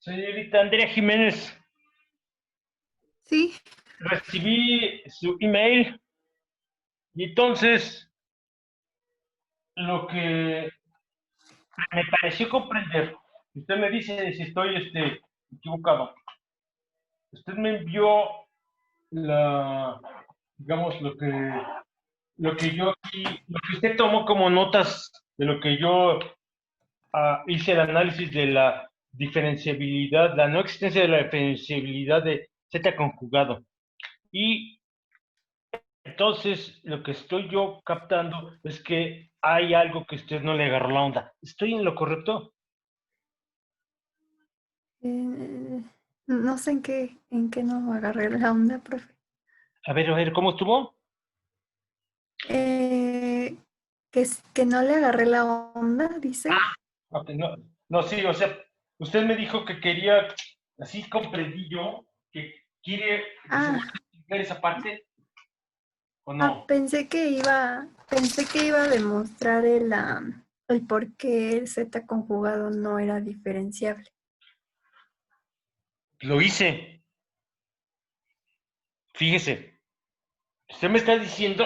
Señorita Andrea Jiménez, Sí, recibí su email y entonces lo que me pareció comprender, usted me dice si estoy equivocado. Usted me envió la, digamos, lo que yo aquí, lo que usted tomó como notas de lo que yo hice el análisis de la diferenciabilidad, la no existencia de la diferenciabilidad de Z conjugado. Y entonces, lo que estoy yo captando es que hay algo que usted no le agarró la onda. ¿Estoy en lo correcto? no sé en qué no agarré la onda, profe. A ver, ¿cómo estuvo? Eh, que no le agarré la onda, dice. Ok, no, no, sí, o sea, usted me dijo que quería, así comprendí yo, que quiere que se vuelva Ah, a explicar esa parte, ¿o no? pensé que iba a demostrar el por qué el Z conjugado no era diferenciable. Lo hice, fíjese, usted me está diciendo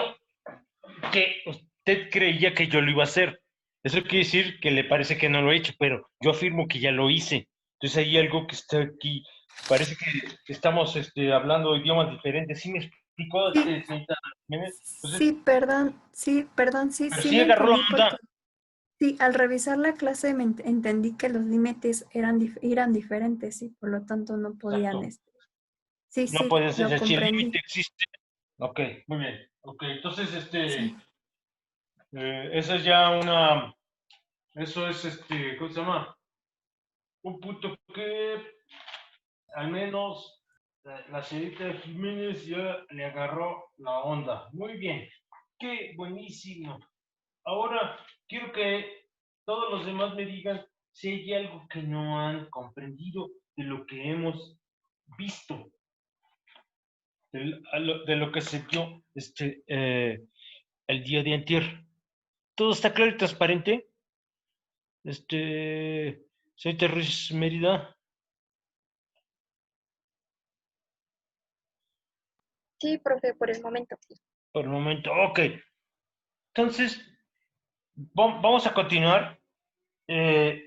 que usted creía que yo lo iba a hacer. Eso quiere decir que le parece que no lo he hecho, pero yo afirmo que ya lo hice. Entonces hay algo que está aquí. Parece que estamos hablando idiomas diferentes. ¿Sí me explicó, Sí, señorita Jiménez? Entonces, sí, perdón, sí, pero sí sí lo agarró la entendí onda. porque sí, al revisar la clase entendí que los límites eran diferentes y por lo tanto no podían, Exacto. sí, No sí, puede ser. lo Si el límite comprendí. existe. Ok, muy bien. Ok, entonces, Sí, esa es ya una. Eso es, ¿cómo se llama? Un punto que al menos la señorita Jiménez ya le agarró la onda. Muy bien, qué buenísimo. Ahora quiero que todos los demás me digan si hay algo que no han comprendido de lo que hemos visto, de lo que se vio el día de antier. ¿Todo está claro y transparente? Señorita Ruiz Mérida, Sí, profe, por el momento. por el momento. Ok, entonces vamos a continuar. Eh,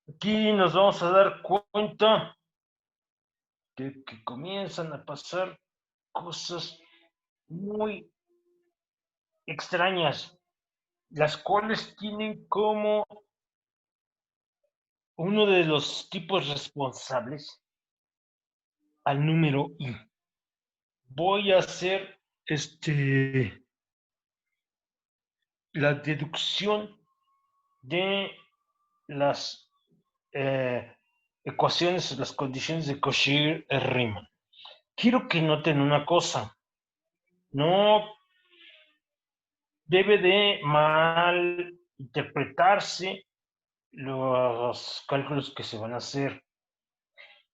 Aquí nos vamos a dar cuenta de que comienzan a pasar cosas muy extrañas, las cuales tienen como uno de los tipos responsables al número I. Voy a hacer la deducción de las ecuaciones, las condiciones de Cauchy-Riemann. Quiero que noten una cosa, no debe de mal interpretarse los cálculos que se van a hacer.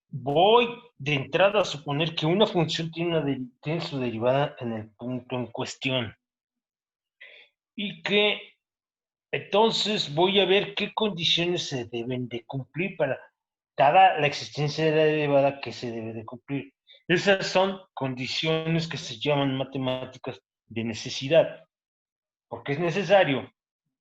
Voy de entrada a suponer que una función tiene su derivada en el punto en cuestión y que entonces voy a ver qué condiciones se deben de cumplir para dada la existencia de la derivada que se debe de cumplir. Esas son condiciones que se llaman matemáticas de necesidad, porque es necesario,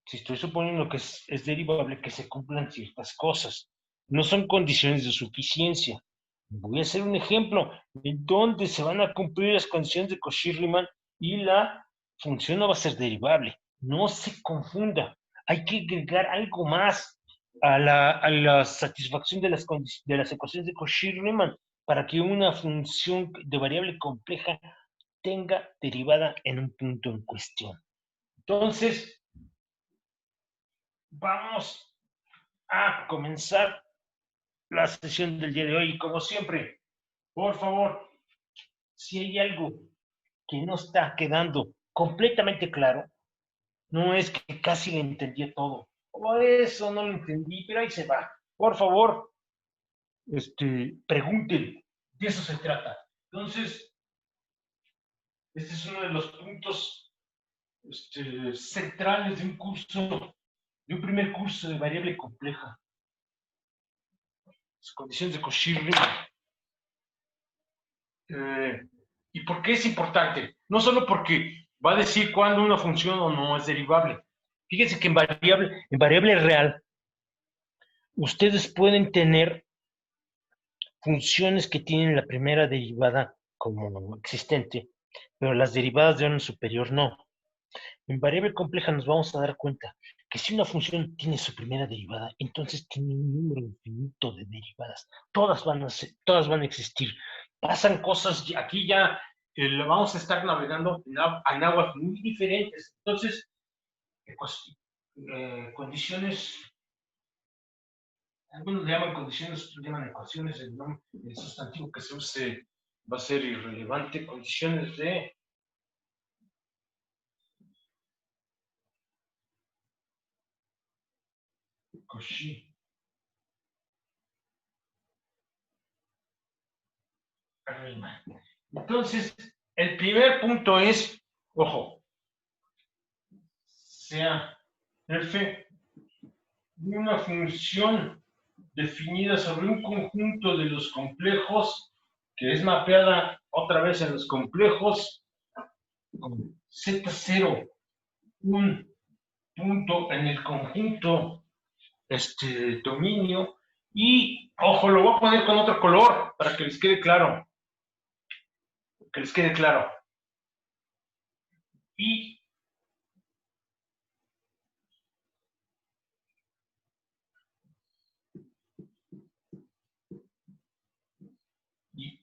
si estoy suponiendo que es derivable, que se cumplan ciertas cosas. No son condiciones de suficiencia. Voy a hacer un ejemplo en donde se van a cumplir las condiciones de Cauchy-Riemann y la función no va a ser derivable. No se confunda. Hay que agregar algo más a la satisfacción de las ecuaciones de Cauchy-Riemann para que una función de variable compleja tenga derivada en un punto en cuestión. Entonces, vamos a comenzar la sesión del día de hoy. Como siempre, por favor, si hay algo que no está quedando completamente claro, no es que casi le entendí todo. Por eso no lo entendí, pero ahí se va. Por favor, pregunten. De eso se trata. Entonces, este es uno de los puntos centrales de un primer curso de variable compleja. las condiciones de Cauchy-Riemann. ¿Y por qué es importante? No solo porque va a decir cuándo una función o no es derivable. Fíjense que en variable real, ustedes pueden tener funciones que tienen la primera derivada como existente, pero las derivadas de orden superior no. En variable compleja nos vamos a dar cuenta que si una función tiene su primera derivada, entonces tiene un número infinito de derivadas. Todas van a existir. Pasan cosas, aquí ya vamos a estar navegando en aguas muy diferentes. Entonces, condiciones, algunos le llaman condiciones, otros le llaman ecuaciones, el sustantivo que se use va a ser irrelevante. Condiciones de Cauchy-Riemann. Entonces, el primer punto es, ojo, sea f de una función definida sobre un conjunto de los complejos que es mapeada otra vez en los complejos con Z0, un punto en el conjunto dominio, y ojo, lo voy a poner con otro color para que les quede claro. Y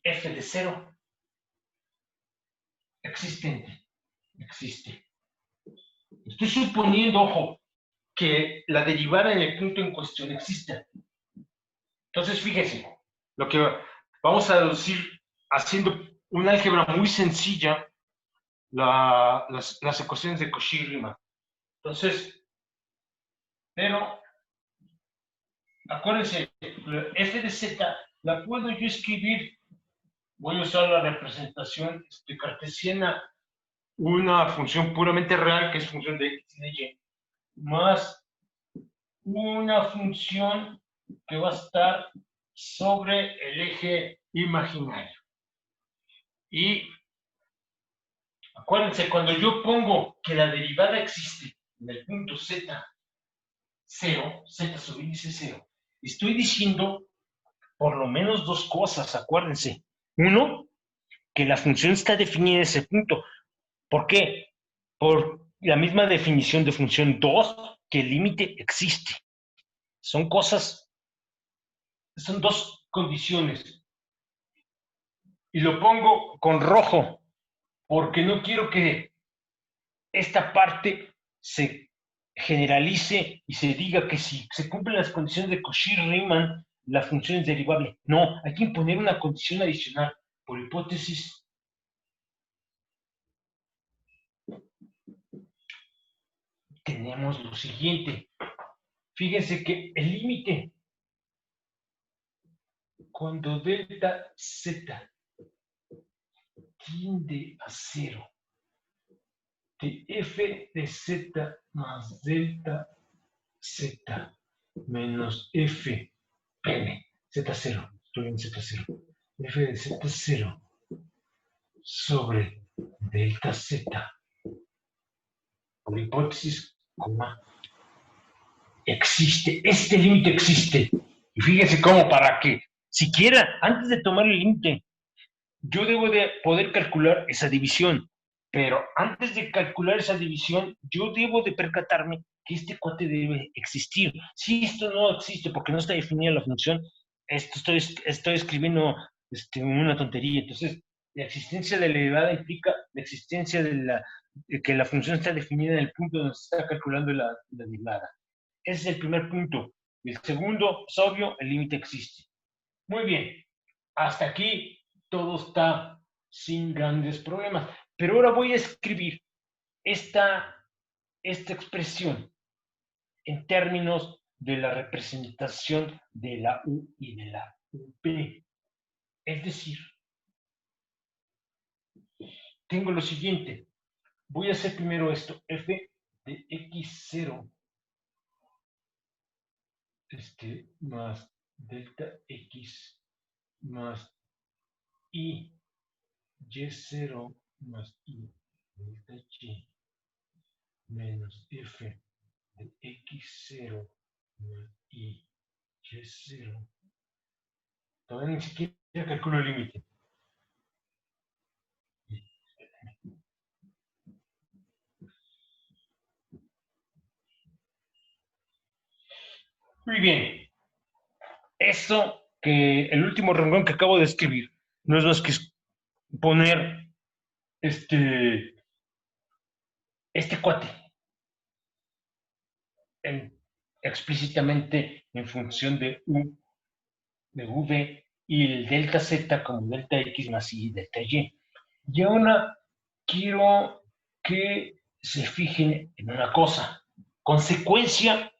f de 0 existe. Estoy suponiendo, ojo, que la derivada en el punto en cuestión existe. Entonces, fíjense, lo que vamos a deducir haciendo una álgebra muy sencilla, las ecuaciones de Cauchy-Riemann. Entonces, pero, acuérdense, f de z la puedo yo escribir, voy a usar la representación cartesiana, una función puramente real, que es función de x y de y, más una función que va a estar sobre el eje imaginario. Y acuérdense, cuando yo pongo que la derivada existe en el punto z, 0, z sobre índice 0, estoy diciendo por lo menos dos cosas, acuérdense. Uno, que la función está definida en ese punto. ¿Por qué? Por la misma definición de función. Dos, que el límite existe. Son dos condiciones. Y lo pongo con rojo, porque no quiero que esta parte se generalice y se diga que si se cumplen las condiciones de Cauchy-Riemann, la función es derivable. No, hay que imponer una condición adicional. Por hipótesis, tenemos lo siguiente. Fíjense que el límite, cuando delta z tiende a 0, de f de z más delta z menos f m, z0, estoy en z0, f de z0 sobre delta z, por hipótesis, coma, existe, este límite existe. Y fíjense cómo, para que, siquiera antes de tomar el límite, yo debo de poder calcular esa división, pero antes de calcular esa división, yo debo de percatarme que este cuate debe existir. Si esto no existe porque no está definida la función, estoy escribiendo una tontería. Entonces, la existencia de la derivada implica la existencia de que la función está definida en el punto donde se está calculando la derivada. Ese es el primer punto. Y el segundo, es obvio, el límite existe. Muy bien, hasta aquí todo está sin grandes problemas. Pero ahora voy a escribir esta expresión en términos de la representación de la U y de la UP. Es decir, tengo lo siguiente. Voy a hacer primero esto, f de x0 más delta X más I Y0 más I delta Y menos F de X0 más I Y0. Todavía ni siquiera calculo el límite. Muy bien. Eso que el último renglón que acabo de escribir no es más que poner este cuate explícitamente en función de U, de V y el delta Z como delta X más Y delta Y. Y ahora quiero que se fijen en una cosa. Consecuencia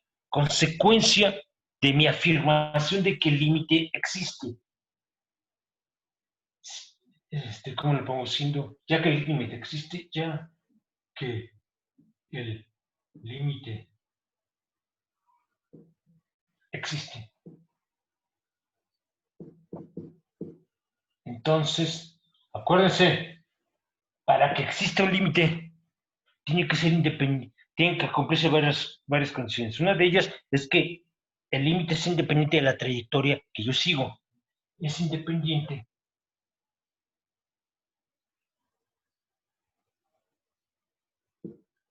de mi afirmación de que el límite existe. ¿Cómo lo pongo? Siendo, ya que el límite existe, ya que el límite existe. Entonces, acuérdense, para que exista un límite, tiene que ser independiente, tienen que cumplirse varias condiciones. Una de ellas es que el límite es independiente de la trayectoria que yo sigo. Es independiente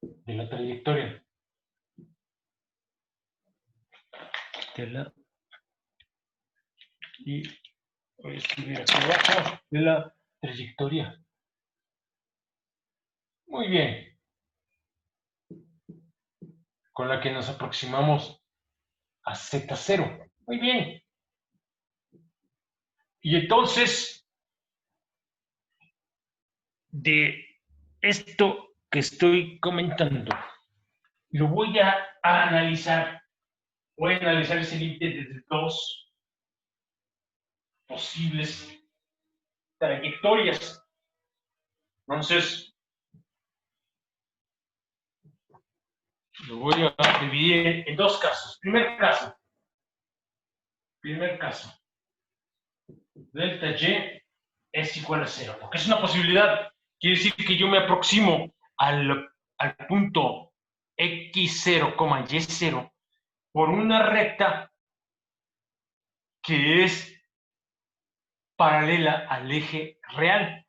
de la trayectoria. Y voy a escribir aquí abajo de la trayectoria. Muy bien. Con la que nos aproximamos a Z0. Muy bien. Y entonces, de esto que estoy comentando, lo voy a analizar. Voy a analizar ese límite desde dos posibles trayectorias. Entonces, lo voy a dividir en dos casos. Primer caso, delta Y es igual a 0, porque es una posibilidad. Quiere decir que yo me aproximo al punto X0, Y0 por una recta que es paralela al eje real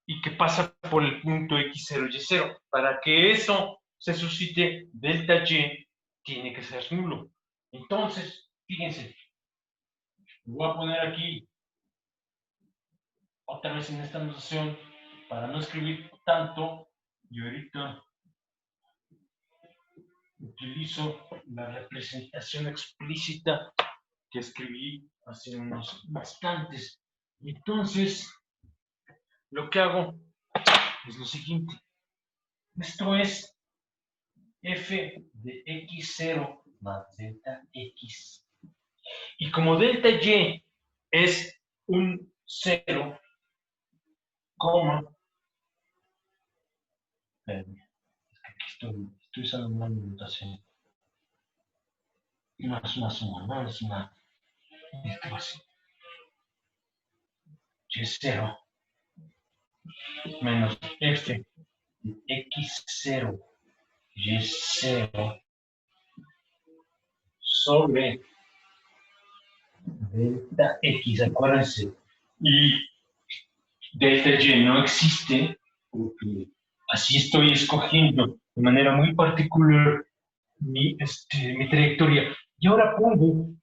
y que pasa por el punto X0, Y0. Para que eso se suscite, delta Y tiene que ser nulo. Entonces, fíjense, voy a poner aquí otra vez en esta notación para no escribir tanto, y ahorita utilizo la representación explícita que escribí hace unos instantes. Entonces, lo que hago es lo siguiente. Esto es f de x0 más delta x. Y como delta y es un 0, aquí estoy usando una notación. No es una suma, no es una. Esto así. Y0 menos f de x0 y0 sobre delta x, acuérdense. Y delta y no existe porque así estoy escogiendo de manera muy particular mi trayectoria. Y ahora pongo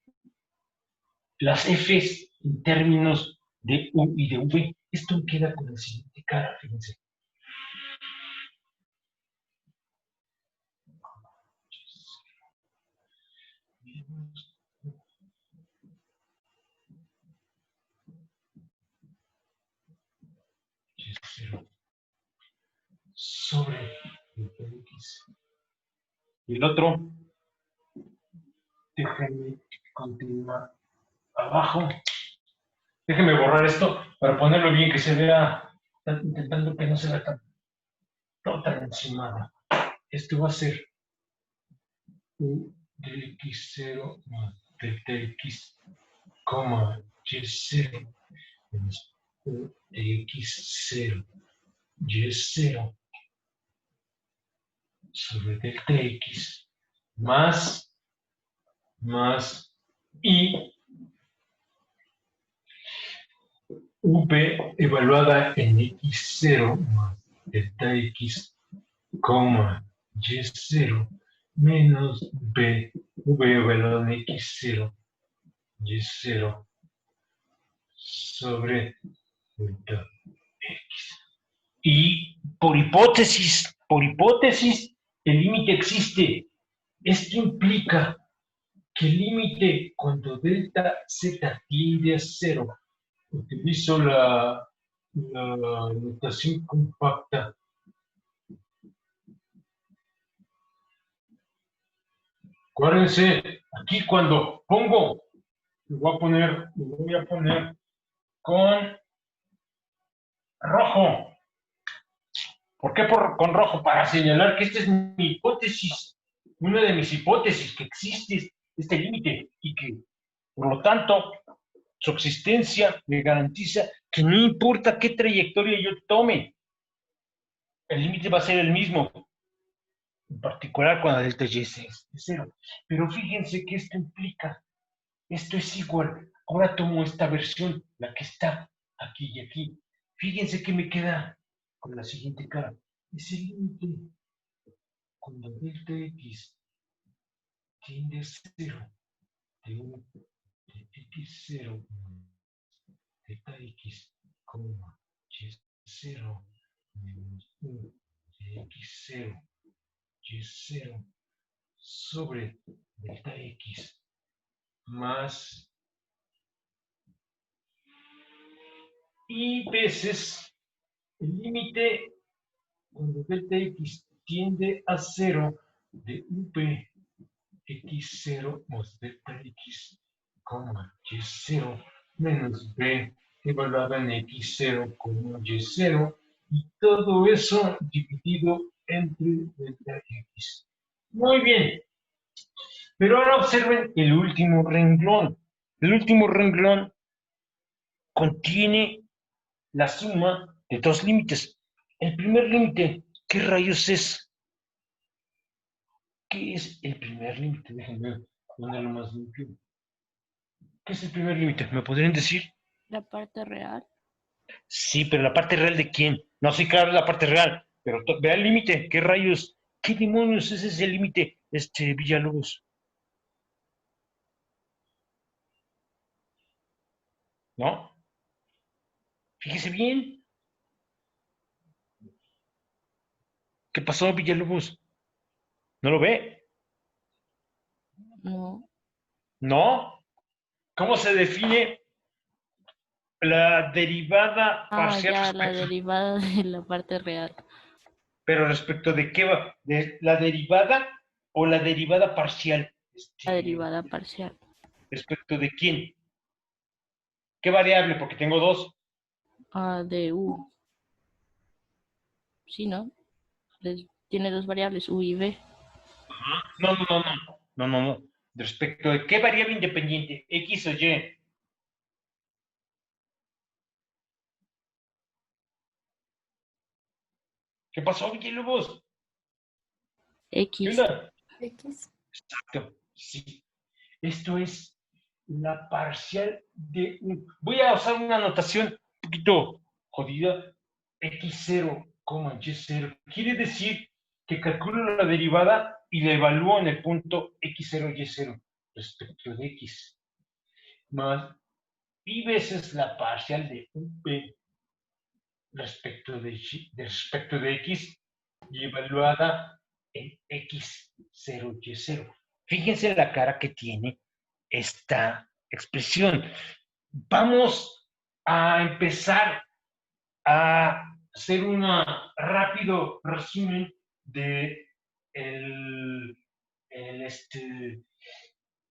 las f's en términos de u y de v. Esto queda con la siguiente cara, fíjense. Sobre x. Y el otro, déjenme continuar abajo. Déjenme borrar esto para ponerlo bien, que se vea, intentando que no se vea tan encimado. Esto va a ser u de x0 más delta x coma y0 menos u de x0 y0 sobre delta x más y v evaluada en x0 más delta x, coma y0 menos v evaluada en x0 y0 sobre delta x. Y por hipótesis, el límite existe. Esto implica que el límite cuando delta z tiende a 0, utilizo la notación compacta. Acuérdense, aquí cuando pongo, lo voy a poner con rojo. ¿Por qué con rojo? Para señalar que esta es mi hipótesis, una de mis hipótesis, que existe este límite y que, por lo tanto, su existencia me garantiza que no importa qué trayectoria yo tome, el límite va a ser el mismo, en particular cuando delta y es 0. Pero fíjense que esto implica, esto es igual. Ahora tomo esta versión, la que está aquí y aquí. Fíjense que me queda con la siguiente cara. Ese límite, cuando delta x tiende a 0, de x0 delta x, y0 menos 1 de x0, y0 sobre delta x más y veces el límite cuando delta x tiende a 0 de v x0 más delta x, y0 menos b evaluada en x0 como y0, y todo eso dividido entre delta x. Muy bien, pero ahora observen el último renglón. El último renglón contiene la suma de dos límites. El primer límite, ¿qué rayos es? ¿Qué es el primer límite? Déjenme ponerlo más limpio. ¿Qué es el primer límite? ¿Me podrían decir? La parte real. Sí, pero la parte real de quién? No, sí, claro, la parte real. Pero vea el límite. ¿Qué rayos? ¿Qué demonios es ese límite, Villalobos? ¿No? Fíjese bien. ¿Qué pasó, Villalobos? ¿No lo ve? No. ¿No? ¿Cómo se define la derivada parcial Ya, la respecto? derivada de la parte real. Pero respecto de qué va, ¿de la derivada o la derivada parcial? La derivada parcial. ¿Respecto de quién? ¿Qué variable? Porque tengo dos. De u. Sí, ¿no? Tiene dos variables, u y b. No. ¿Respecto de qué variable independiente? ¿X o Y? ¿Qué pasó, Villalobos? ¿Qué X. onda? X. Exacto, sí. Esto es la parcial de... Voy a usar una notación un poquito jodida. X0, Y0. Quiere decir que calculo la derivada y la evalúo en el punto X0, Y0 respecto de X. Más y veces la parcial de UP respecto de X y evaluada en X0, Y0. Fíjense la cara que tiene esta expresión. Vamos a empezar a hacer un rápido resumen de,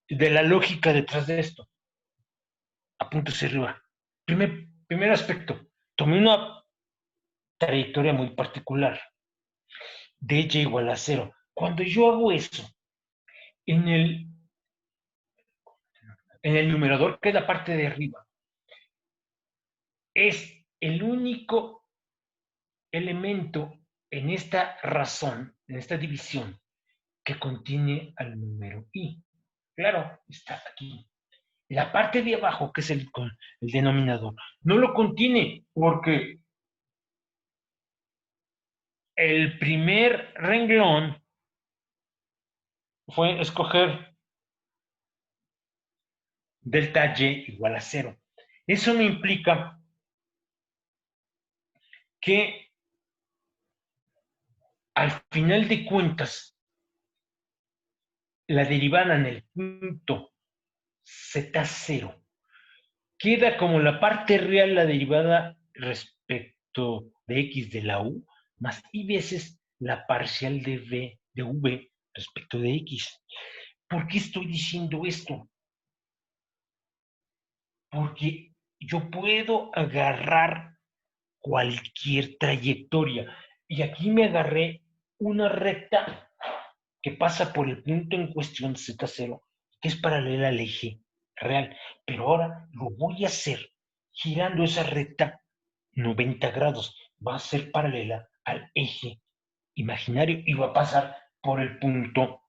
de la lógica detrás de esto. Apúntese arriba. Primer aspecto, tomé una trayectoria muy particular de y igual a 0. Cuando yo hago eso, en el en el numerador, que es la parte de arriba, es el único elemento en esta razón, en esta división, que contiene al número i. Claro, está aquí. La parte de abajo, que es el denominador, no lo contiene porque el primer renglón fue escoger delta y igual a 0. Eso me implica que al final de cuentas, la derivada en el punto z0 queda como la parte real, la derivada respecto de x de la u, más i veces la parcial de v respecto de x. ¿Por qué estoy diciendo esto? Porque yo puedo agarrar cualquier trayectoria. Y aquí me agarré una recta que pasa por el punto en cuestión z0, que es paralela al eje real. Pero ahora lo voy a hacer girando esa recta 90 grados. Va a ser paralela al eje imaginario y va a pasar por el punto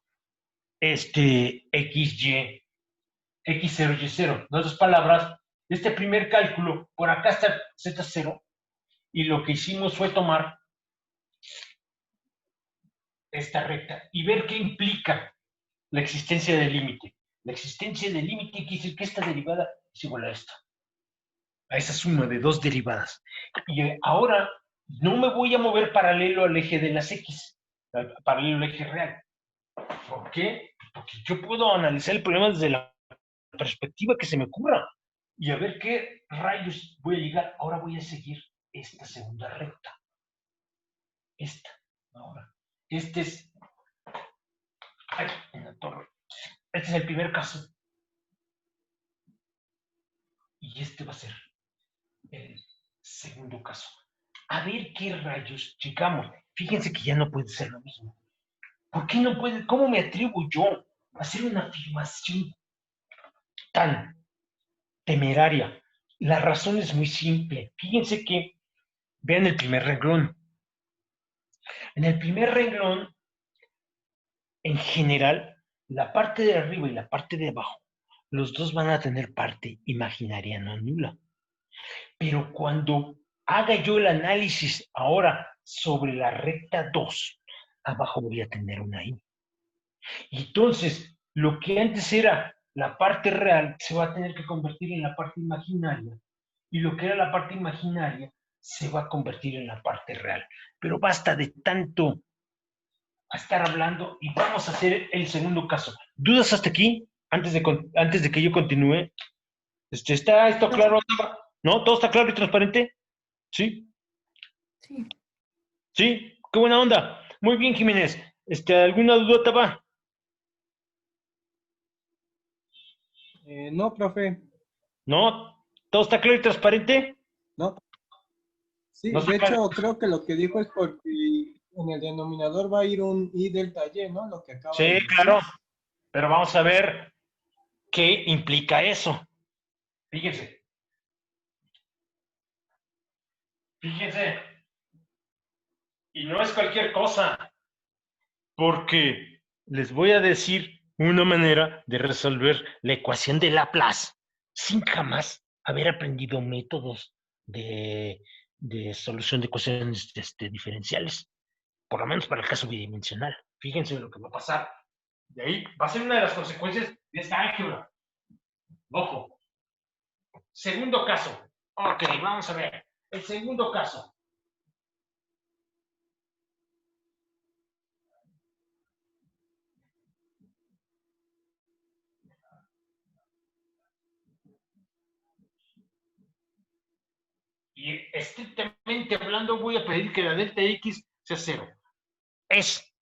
XY, X0, Y0. En otras palabras, este primer cálculo, por acá está Z0, y lo que hicimos fue tomar esta recta y ver qué implica la existencia del límite. La existencia del límite quiere decir que esta derivada es igual a esa suma de dos derivadas. Y ahora no me voy a mover paralelo al eje de las X, paralelo al eje real. ¿Por qué? Porque yo puedo analizar el problema desde la perspectiva que se me ocurra y a ver qué rayos voy a llegar. Ahora voy a seguir esta segunda recta. Esta. Ahora. Este es. Ay, en la torre. Este es el primer caso. Y este va a ser el segundo caso. A ver qué rayos llegamos. Fíjense que ya no puede ser lo mismo. ¿Por qué no puede? ¿Cómo me atrevo yo a hacer una afirmación tan temeraria? La razón es muy simple. Fíjense que, vean el primer renglón. En el primer renglón, en general, la parte de arriba y la parte de abajo, los dos van a tener parte imaginaria no nula. Pero cuando haga yo el análisis ahora sobre la recta 2, abajo voy a tener una i. Y entonces, lo que antes era la parte real se va a tener que convertir en la parte imaginaria. Y lo que era la parte imaginaria se va a convertir en la parte real. Pero basta de tanto a estar hablando y vamos a hacer el segundo caso. ¿Dudas hasta aquí? Antes de que yo continúe. ¿Está esto claro? ¿No? ¿Todo está claro y transparente? ¿Sí? Sí. ¿Sí? ¡Qué buena onda! Muy bien, Jiménez. ¿Alguna dudota va? No, profe, ¿No? ¿Todo está claro y transparente? no. Sí, No está de claro. hecho, creo que lo que dijo es porque en el denominador va a ir un i delta y, ¿no? Lo que acaba de Sí, decir. claro. Pero vamos a ver qué implica eso. Fíjense. Fíjense. Y no es cualquier cosa, porque les voy a decir una manera de resolver la ecuación de Laplace sin jamás haber aprendido métodos de solución de ecuaciones diferenciales, por lo menos para el caso bidimensional. Fíjense lo que va a pasar. De ahí va a ser una de las consecuencias de esta álgebra. Ojo. Segundo caso. Ok, vamos a ver. El segundo caso. Y estrictamente hablando, voy a pedir que la delta x sea 0. Es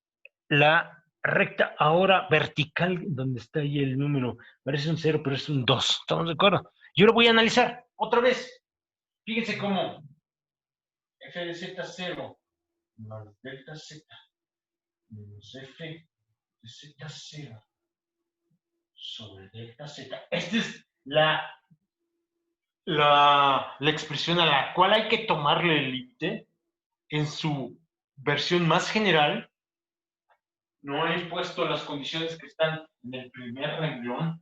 la recta ahora vertical, donde está ahí el número. Parece un 0, pero es un 2. ¿Estamos de acuerdo? Yo lo voy a analizar otra vez. Fíjense cómo f de z0 más delta z menos f de z0 sobre delta Z. Esta es la expresión a la cual hay que tomarle el límite en su versión más general. No he puesto las condiciones que están en el primer renglón.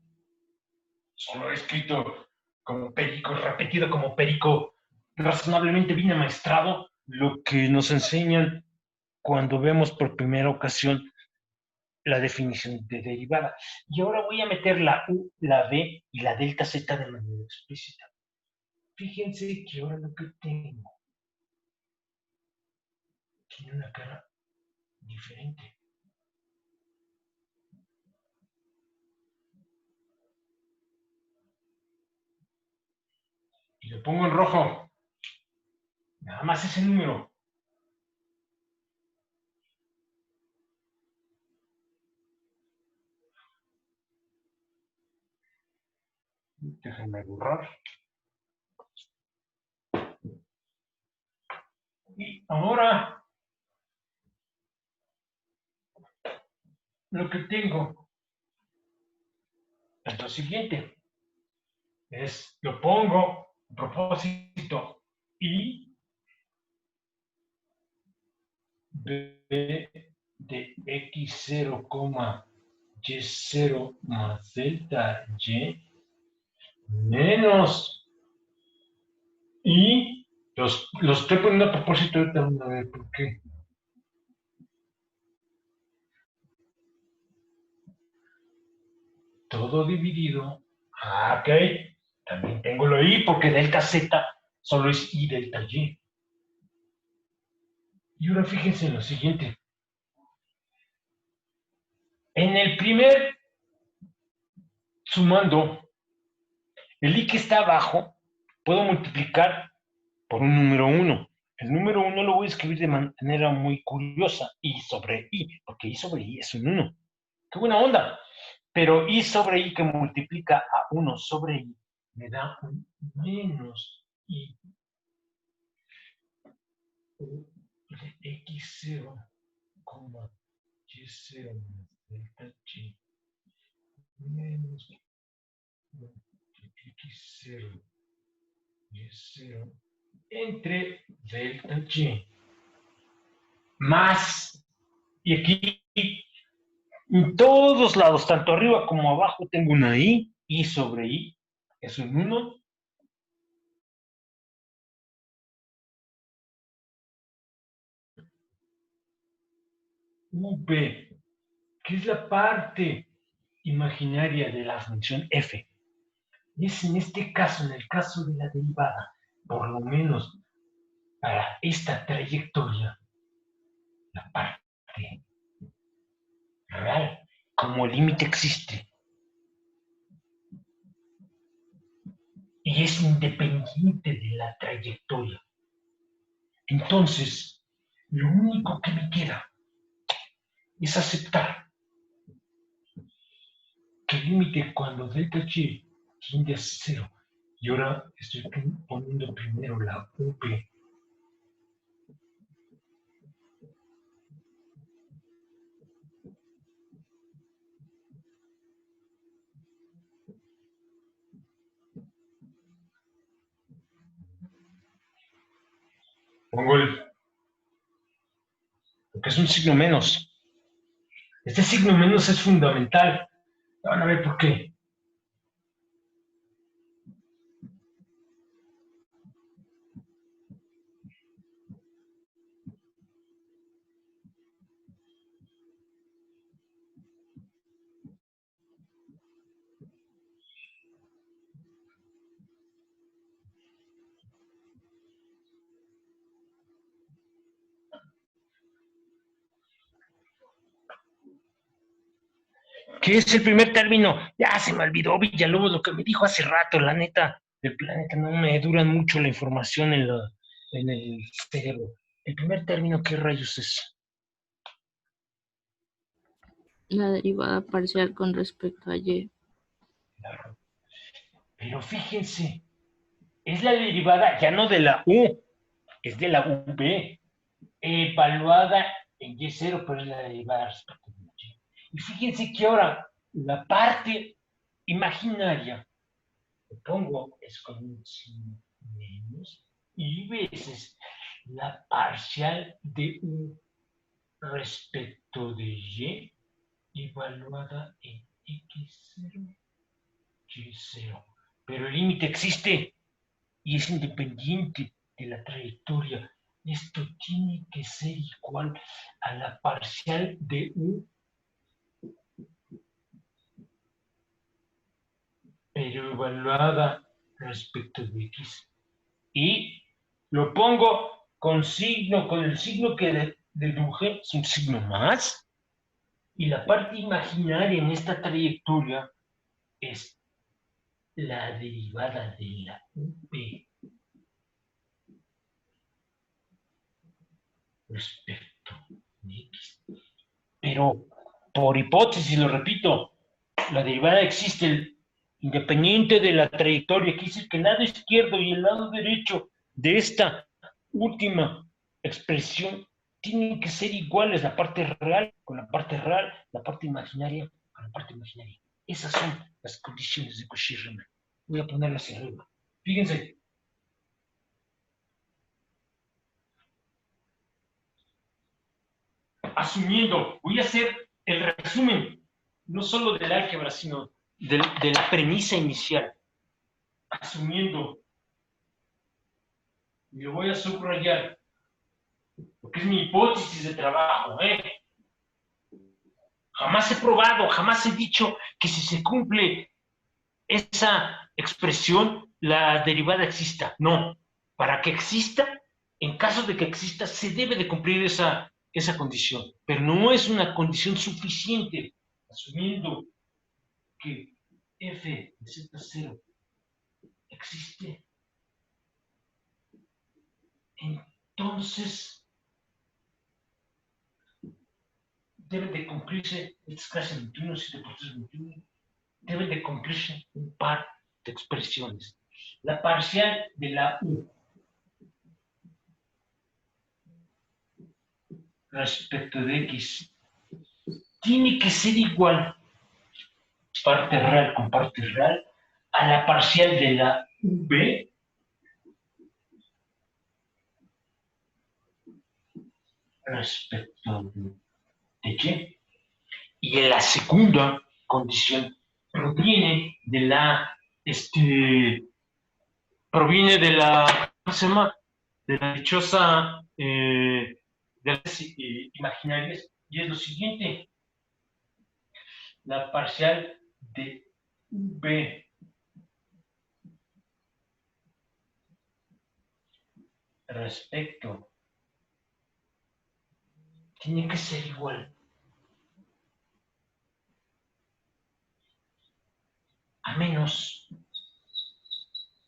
Solo he escrito como perico, repetido como perico, razonablemente bien amaestrado, lo que nos enseñan cuando vemos por primera ocasión la definición de derivada. Y ahora voy a meter la U, la B y la delta Z de manera explícita. Fíjense que ahora lo que tengo tiene una cara diferente. Y lo pongo en rojo. Nada más ese número. Déjenme borrar. Y ahora lo que tengo es lo siguiente. Lo pongo a propósito y b de x0, y0 más delta y menos y los estoy poniendo a propósito ahorita, a ver por qué. Todo dividido. Ok. También tengo lo i porque delta z solo es i delta y. Y ahora fíjense en lo siguiente. En el primer sumando, el i que está abajo, puedo multiplicar por un número 1. El número 1 lo voy a escribir de manera muy curiosa, i sobre i, porque i sobre i es un 1. ¡Qué buena onda! Pero i sobre i que multiplica a 1 sobre i me da un menos i de x0, y0 más delta y menos x0, y0 entre delta y más, y aquí en todos lados, tanto arriba como abajo, tengo una i sobre i, es un 1. V, que es la parte imaginaria de la función f. Y es en este caso, en el caso de la derivada, por lo menos para esta trayectoria, la parte real, como límite existe, y es independiente de la trayectoria. Entonces, lo único que me queda es aceptar que el límite cuando delta y tiende a 0, y ahora estoy poniendo primero la v, pongo lo que es un signo menos. Este signo menos es fundamental. Van a ver por qué. ¿Qué es el primer término? Ya se me olvidó, Villalobos, lo que me dijo hace rato, la neta. El planeta no me duran mucho la información en el cerebro. El primer término, ¿qué rayos es? La derivada parcial con respecto a y. Claro. Pero fíjense, es la derivada ya no de la u, es de la v, evaluada en y0, pero es la derivada respecto a y. Y fíjense que ahora la parte imaginaria, lo pongo es con un signo menos y veces la parcial de U respecto de Y evaluada en X0, Y0. Pero el límite existe y es independiente de la trayectoria. Esto tiene que ser igual a la parcial de U, pero evaluada respecto de X. Y lo pongo con el signo que deduje, es un signo más, y la parte imaginaria en esta trayectoria es la derivada de la UP respecto de X. Pero por hipótesis, lo repito, la derivada existe independiente de la trayectoria, quiere decir que el lado izquierdo y el lado derecho de esta última expresión tienen que ser iguales, la parte real con la parte real, la parte imaginaria con la parte imaginaria. Esas son las condiciones de Cauchy-Riemann. Voy a ponerlas arriba. Fíjense. Asumiendo, voy a hacer el resumen, no solo del álgebra, sino de la premisa inicial. Asumiendo, y lo voy a subrayar, porque es mi hipótesis de trabajo, Jamás he probado, jamás he dicho que si se cumple esa expresión, la derivada exista. No, para que exista, en caso de que exista, se debe de cumplir esa condición, pero no es una condición suficiente, asumiendo que f de z0 existe. Entonces, deben de cumplirse, esta es clase 21, 7 por 3, 21, deben de cumplirse un par de expresiones. La parcial de la U respecto de X tiene que ser igual, parte real con parte real, a la parcial de la V respecto de Y. Y en la segunda condición proviene de la, ¿cómo se llama? De la dichosa, de las imaginarias, y es lo siguiente, la parcial de V respecto tiene que ser igual a menos,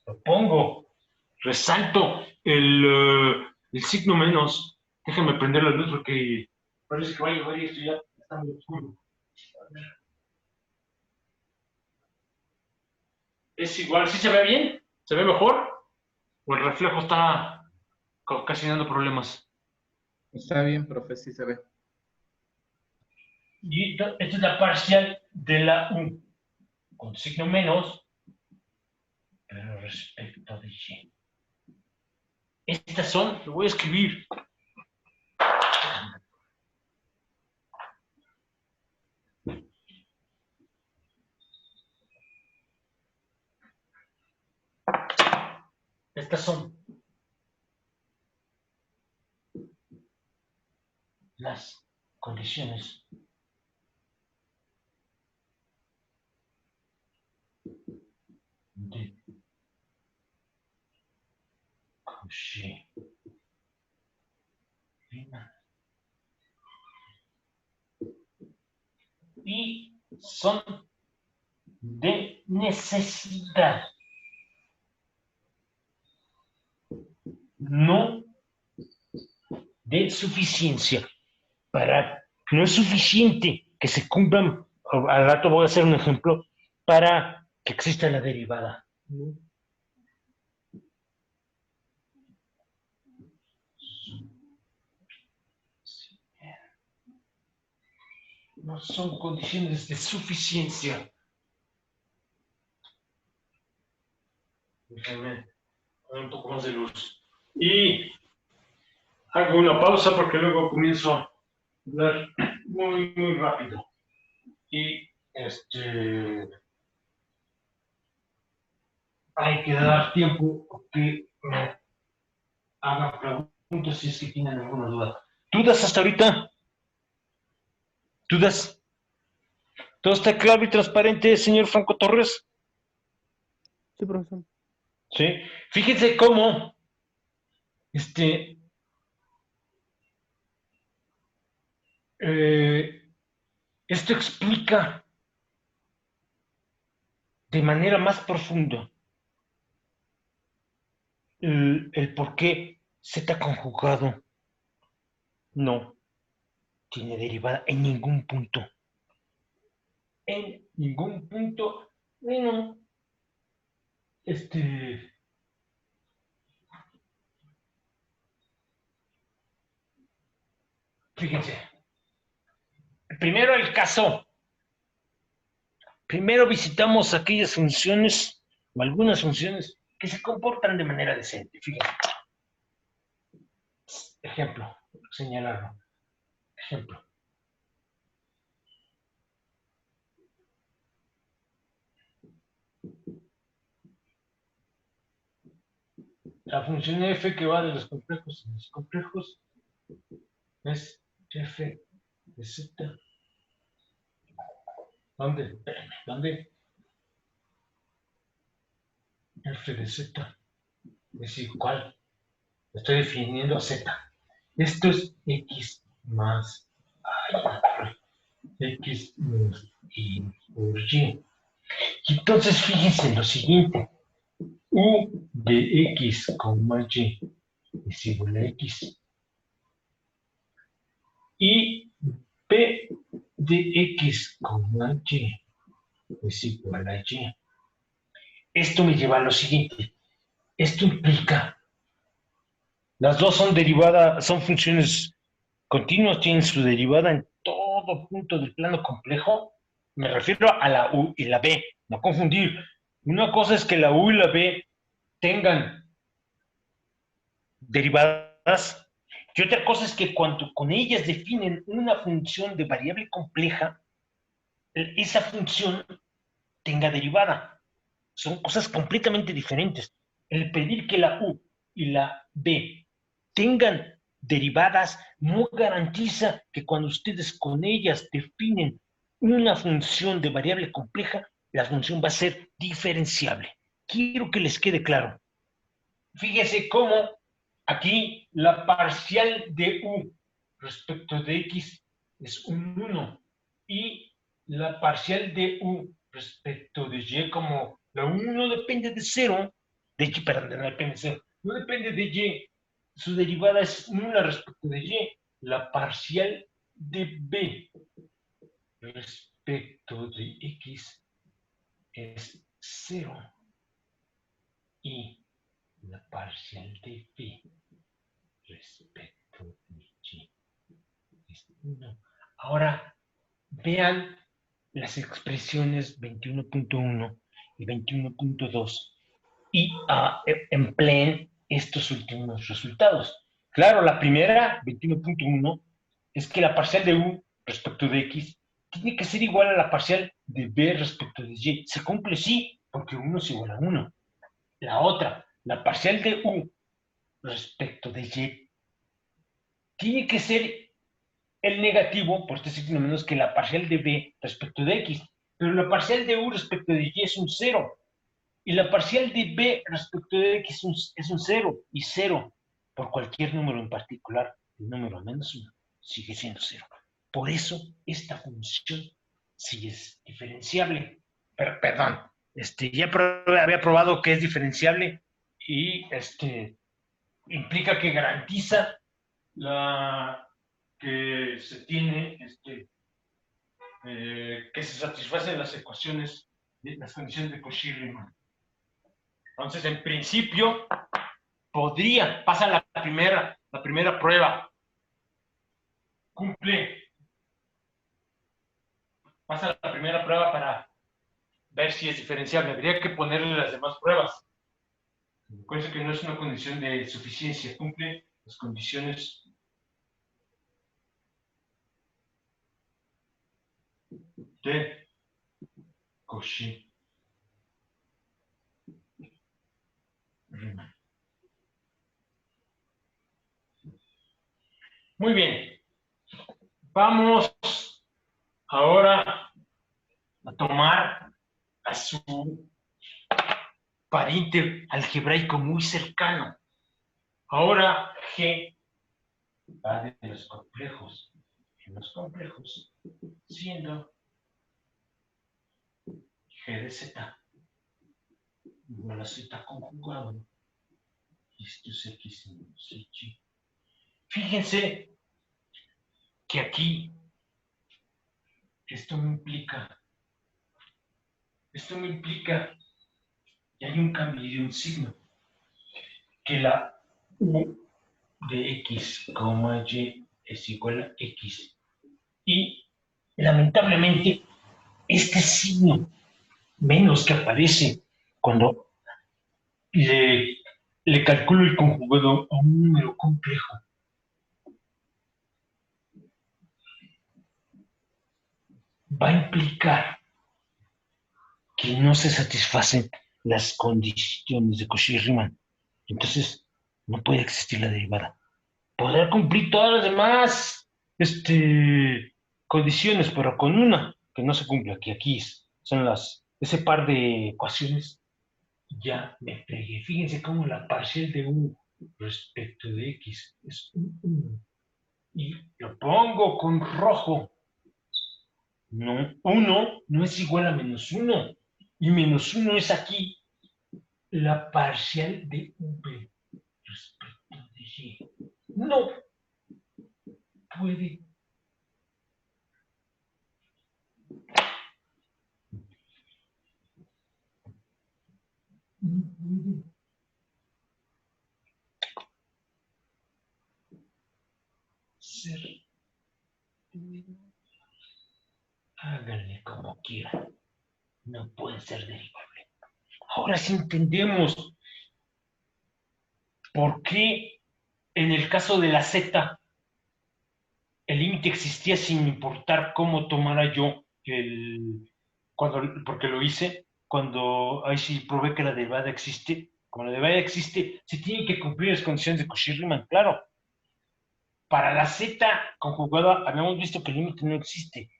lo pongo, resalto el signo menos, déjenme prender la luz porque parece que va a llover y esto ya está muy oscuro. Es igual, ¿sí se ve bien? ¿Se ve mejor? ¿O el reflejo está ocasionando problemas? Está bien, profe, sí se ve. Y esta es la parcial de la U, con signo menos, pero respecto de Y. Estas son, lo voy a escribir. Estas son las condiciones de Cauchy-Riemann. Y son de necesidad, no de suficiencia. No es suficiente que se cumplan, al rato voy a hacer un ejemplo, para que exista la derivada. No son condiciones de suficiencia. Déjenme poner un poco más de luz. Y hago una pausa porque luego comienzo a hablar muy, muy rápido. Y hay que dar tiempo que me hagan preguntas si es que tienen alguna duda. ¿Dudas hasta ahorita? ¿Dudas? ¿Todo está claro y transparente, señor Franco Torres? Sí, profesor. Sí. Fíjense cómo esto explica de manera más profunda el por qué Z conjugado no tiene derivada en ningún punto. En ningún punto. Bueno, fíjense. Primero el caso. Primero visitamos aquellas funciones o algunas funciones que se comportan de manera decente. Fíjense. Ejemplo, señalarlo. Ejemplo. La función f que va de los complejos a los complejos es f de z. ¿Dónde? ¿Dónde? F de z es igual. Estoy definiendo a z. Esto es x más x más y por y. Y entonces fíjense en lo siguiente. U de x, y es igual a x. Y p de x, y es igual a y. Esto me lleva a lo siguiente. Esto implica, las dos son derivadas, son funciones continuas, tienen su derivada en todo punto del plano complejo. Me refiero a la u y la b, no confundir. Una cosa es que la u y la b tengan derivadas, y otra cosa es que cuando con ellas definen una función de variable compleja, esa función tenga derivada. Son cosas completamente diferentes. El pedir que la u y la b tengan derivadas no garantiza que cuando ustedes con ellas definen una función de variable compleja, la función va a ser diferenciable. Quiero que les quede claro. Fíjense cómo aquí la parcial de u respecto de x es un 1 y la parcial de u respecto de y, como la 1 no depende de 0, de y, perdón, no depende de 0, no depende de y, su derivada es nula respecto de y, la parcial de b respecto de x es 0 y la parcial de b respecto de y es 1. Ahora, vean las expresiones 21.1 y 21.2 y empleen estos últimos resultados. Claro, la primera, 21.1, es que la parcial de u respecto de x tiene que ser igual a la parcial de b respecto de y. Se cumple sí, porque 1 es igual a 1. La otra, la parcial de u respecto de y, tiene que ser el negativo, por este signo menos, que la parcial de b respecto de x. Pero la parcial de u respecto de y es un 0. Y la parcial de b respecto de x es un 0. Y 0 por cualquier número en particular, el número menos 1, sigue siendo 0. Por eso esta función sí es diferenciable. Perdón, ya había probado que es diferenciable y implica que garantiza que se tiene, que se satisfacen las ecuaciones, las condiciones de Cauchy-Riemann. Entonces, en principio, pasa la primera prueba, pasa la primera prueba para ver si es diferenciable. Habría que ponerle las demás pruebas. Recuerden que no es una condición de suficiencia, cumple las condiciones de Cauchy. Muy bien. Vamos ahora a tomar a su pariente algebraico muy cercano. Ahora G va de los complejos. En los complejos, siendo G de Z igual a Z conjugado. Esto es X menos Y. Fíjense que aquí esto me implica, y hay un cambio de un signo, que la U de X, Y es igual a X. Y lamentablemente, este signo menos que aparece cuando le calculo el conjugado a un número complejo, va a implicar que no se satisfacen las condiciones de Cauchy-Riemann. Entonces, no puede existir la derivada. Podrá cumplir todas las demás condiciones, pero con una que no se cumple, que aquí son ese par de ecuaciones, ya me fregué. Fíjense cómo la parcial de U respecto de X es un 1. Y lo pongo con rojo. No, 1 no es igual a -1. Y -1 es aquí la parcial de V respecto de Y. No puede ser. Háganle como quieran. No puede ser derivable. Ahora sí entendemos por qué en el caso de la Z el límite existía sin importar cómo tomara yo porque lo hice, cuando ahí sí probé que la derivada existe. Como la derivada existe, se tienen que cumplir las condiciones de Cauchy-Riemann, claro. Para la Z conjugada habíamos visto que el límite no existe,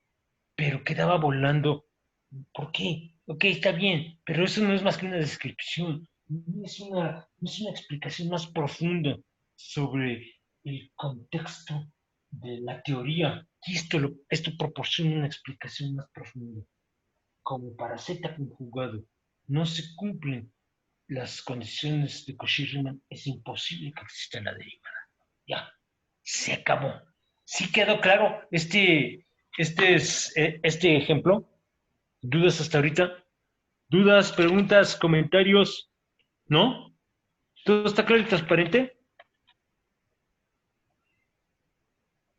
pero quedaba volando. ¿Por qué? Ok, está bien, pero eso no es más que una descripción, no es una explicación más profunda sobre el contexto de la teoría. Y esto proporciona una explicación más profunda. Como para Z conjugado no se cumplen las condiciones de Cauchy-Riemann, es imposible que exista la derivada. Ya, se acabó. ¿Sí quedó claro este ejemplo? ¿Dudas hasta ahorita? ¿Dudas, preguntas, comentarios? ¿No? ¿Todo está claro y transparente?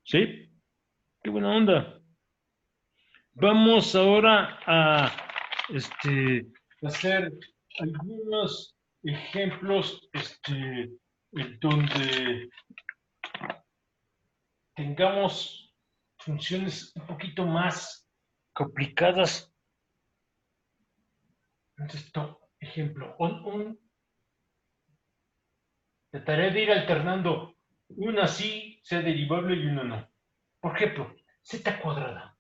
¿Sí? ¡Qué buena onda! Vamos ahora a hacer algunos ejemplos en donde tengamos funciones un poquito más complicadas. Entonces, ejemplo, trataré de ir alternando una sí sea derivable y una no. Por ejemplo, z cuadrada.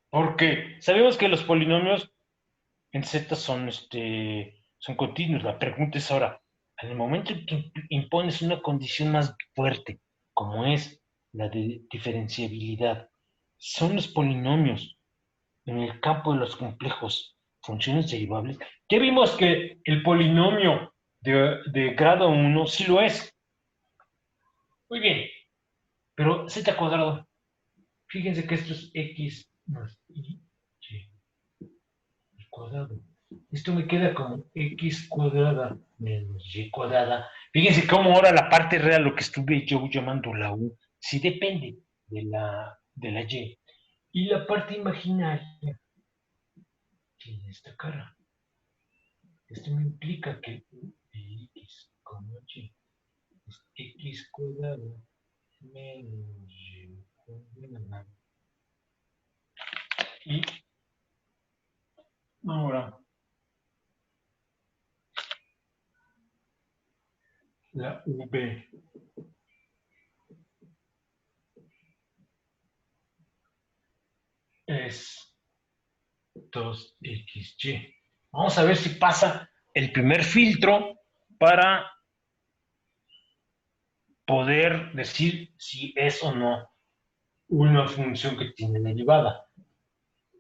Porque sabemos que los polinomios en z son continuos. La pregunta es ahora, en el momento en que impones una condición más fuerte, como es la de diferenciabilidad, son los polinomios en el campo de los complejos funciones derivables. Ya vimos que el polinomio de grado 1 sí lo es. Muy bien, pero z cuadrado, fíjense que esto es x más y cuadrado. Esto me queda como x cuadrada menos y cuadrada. Fíjense cómo ahora la parte real, lo que estuve yo llamando la u, sí depende de la y. Y la parte imaginaria tiene esta cara. Esto me implica que u de x, y es x cuadrado menos y cuadrado. Y ahora la v es 2xy. Vamos a ver si pasa el primer filtro para poder decir si es o no una función que tiene derivada.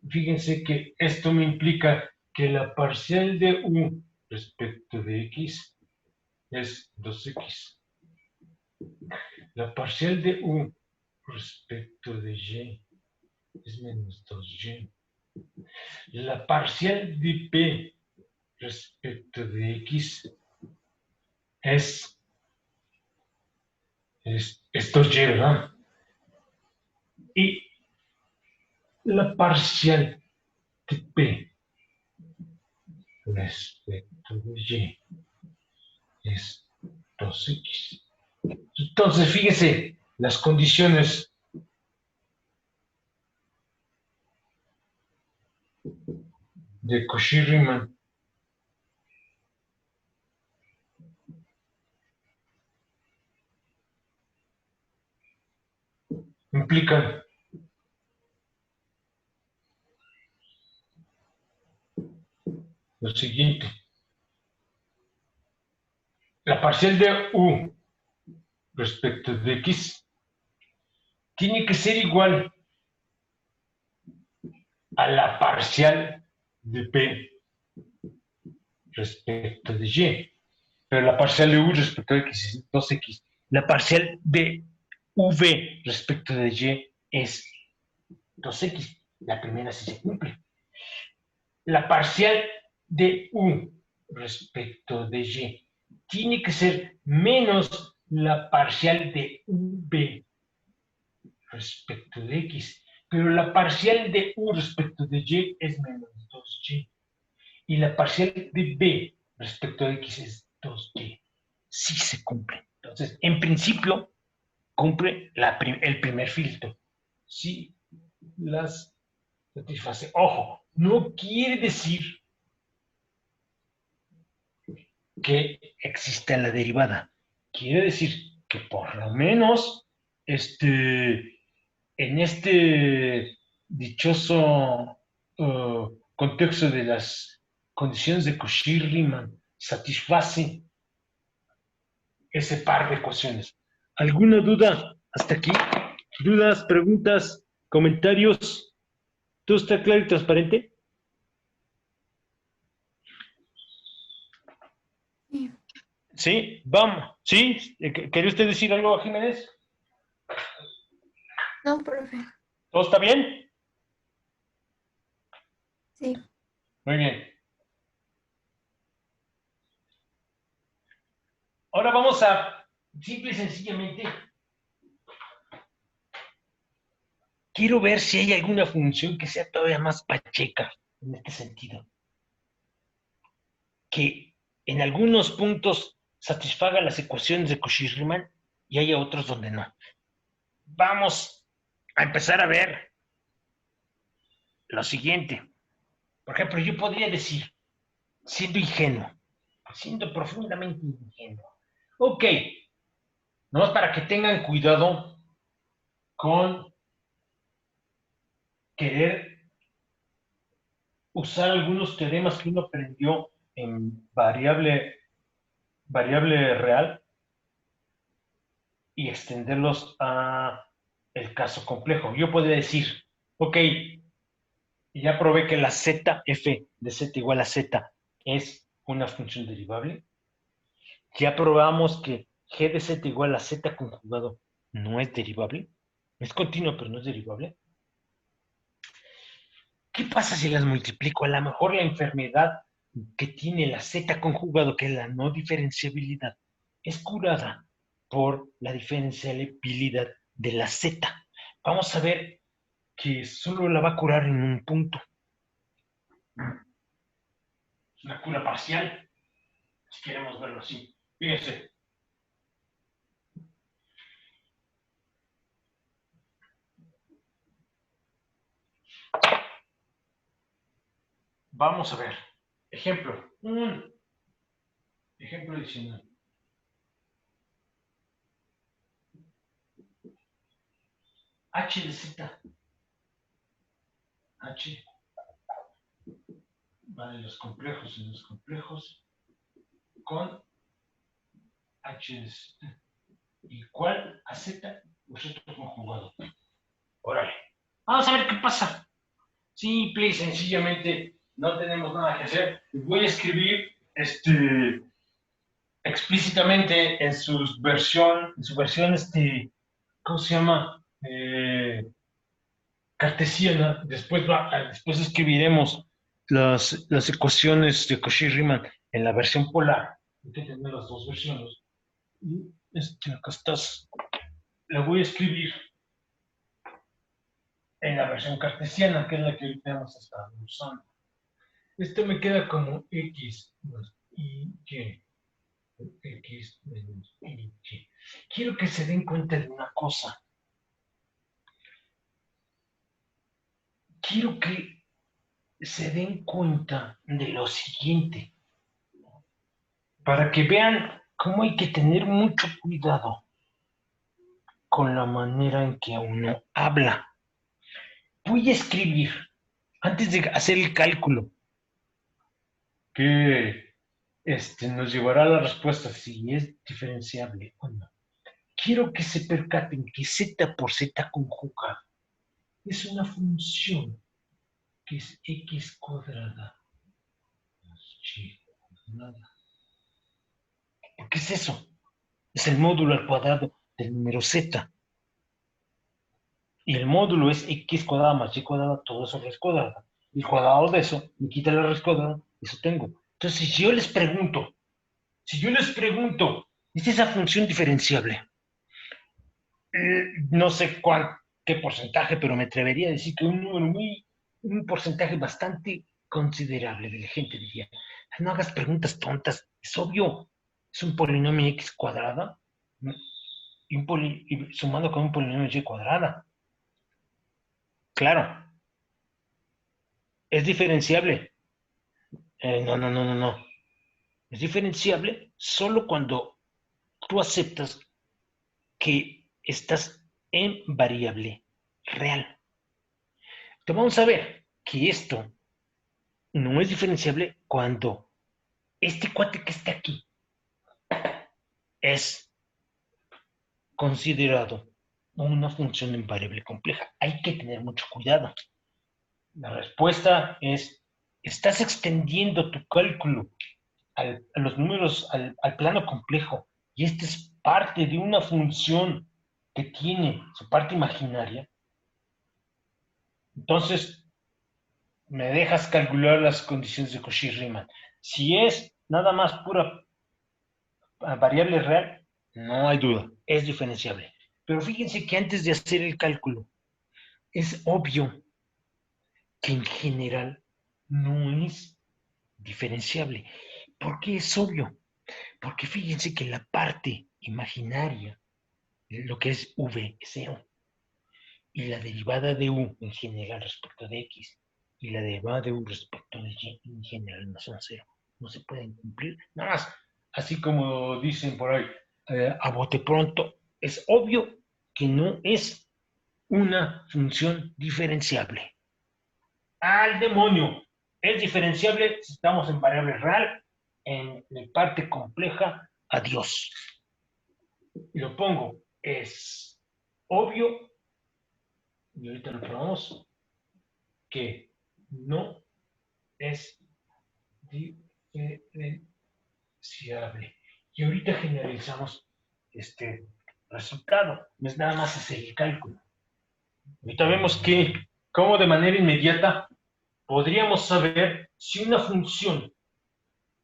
Fíjense que esto me implica que la parcial de u respecto de x es 2x. La parcial de u respecto de y es menos 2y. La parcial de p respecto de x es 2y, ¿verdad? Y la parcial de p respecto de y es 2x. Entonces, fíjense, las condiciones de Cauchy-Riemann implican lo siguiente. La parcial de u respecto de x tiene que ser igual a la parcial de p respecto de y. Pero la parcial de u respecto de x es 2x. La parcial de v respecto de y es 2x. La primera sí se cumple. La parcial de u respecto de y tiene que ser menos la parcial de v respecto de x. Pero la parcial de u respecto de y es menos 2y. Y la parcial de b respecto de x es 2y. Sí se cumple. Entonces, en principio, cumple el primer filtro. Sí las satisface. Ojo, no quiere decir que exista la derivada. Quiere decir que por lo menos en este dichoso contexto de las condiciones de Cauchy-Riemann satisface ese par de ecuaciones. ¿Alguna duda hasta aquí? ¿Dudas, preguntas, comentarios? ¿Todo está claro y transparente? Sí. Sí, vamos. ¿Sí? ¿Quería usted decir algo, Jiménez? No, profe. ¿Todo está bien? Sí. Muy bien. Ahora vamos a, simple y sencillamente, quiero ver si hay alguna función que sea todavía más pacheca en este sentido. Que en algunos puntos satisfaga las ecuaciones de Cauchy-Riemann y haya otros donde no. Vamos a empezar a ver lo siguiente. Por ejemplo, yo podría decir, siendo ingenuo, siendo profundamente ingenuo, ok, nomás para que tengan cuidado con querer usar algunos teoremas que uno aprendió en variable real y extenderlos a el caso complejo. Yo podría decir, ok, ya probé que la z, f de z igual a z es una función derivable. Ya probamos que g de z igual a z conjugado no es derivable. Es continuo, pero no es derivable. ¿Qué pasa si las multiplico? A lo mejor la enfermedad que tiene la z conjugado, que es la no diferenciabilidad, es curada por la diferenciabilidad de la z. Vamos a ver que solo la va a curar en un punto. Es una cura parcial. Si queremos verlo así. Fíjense. Vamos a ver. Ejemplo. Ejemplo adicional. H de Z. H. Vale, los complejos y los complejos. Con H de Z. Igual a Z. Vosotros conjugado. Órale. Vamos a ver qué pasa. Simple y sencillamente no tenemos nada que hacer. Voy a escribir explícitamente en su versión, ¿cómo se llama? Cartesiana. Después escribiremos las ecuaciones de Cauchy-Riemann en la versión polar. Hay que tener las dos versiones. Y acá estás. La voy a escribir en la versión cartesiana, que es la que ahorita hemos estado usando. Esto me queda como x más y. X menos y. Quiero que se den cuenta de una cosa. Quiero que se den cuenta de lo siguiente. Para que vean cómo hay que tener mucho cuidado con la manera en que uno habla. Voy a escribir, antes de hacer el cálculo, que nos llevará a la respuesta si es diferenciable o no. Quiero que se percaten que z por z conjugado es una función que es x cuadrada más y cuadrada. ¿Qué es eso? Es el módulo al cuadrado del número z. Y el módulo es x cuadrada más y cuadrada, todo eso raíz cuadrada. Y el cuadrado de eso me quita la raíz cuadrada, eso tengo. Entonces, si yo les pregunto, ¿es esa función diferenciable? No sé qué porcentaje, pero me atrevería a decir que un porcentaje bastante considerable de la gente diría, no hagas preguntas tontas, es obvio, es un polinomio x cuadrada y sumando con un polinomio y cuadrada. Claro. ¿Es diferenciable? No. Es diferenciable solo cuando tú aceptas que estás en variable real. Entonces vamos a ver que esto no es diferenciable cuando este cuate que está aquí es considerado una función en variable compleja. Hay que tener mucho cuidado. La respuesta es, estás extendiendo tu cálculo a los números, al plano complejo, y esta es parte de una función que tiene su parte imaginaria. Entonces, me dejas calcular las condiciones de Cauchy-Riemann. Si es nada más pura variable real, no hay duda, es diferenciable. Pero fíjense que antes de hacer el cálculo, es obvio que en general no es diferenciable. ¿Por qué es obvio? Porque fíjense que la parte imaginaria, lo que es v, es 0. Y la derivada de u en general respecto de x y la derivada de u respecto de y en general no son 0. No se pueden cumplir. Nada más, así como dicen por ahí, a bote pronto, es obvio que no es una función diferenciable. ¡Al demonio! Es diferenciable si estamos en variable real, en la parte compleja, adiós. Y lo pongo, es obvio, y ahorita lo probamos, que no es diferenciable. Y ahorita generalizamos este resultado. No es nada más hacer el cálculo. Ahorita vemos que, como de manera inmediata, podríamos saber si una función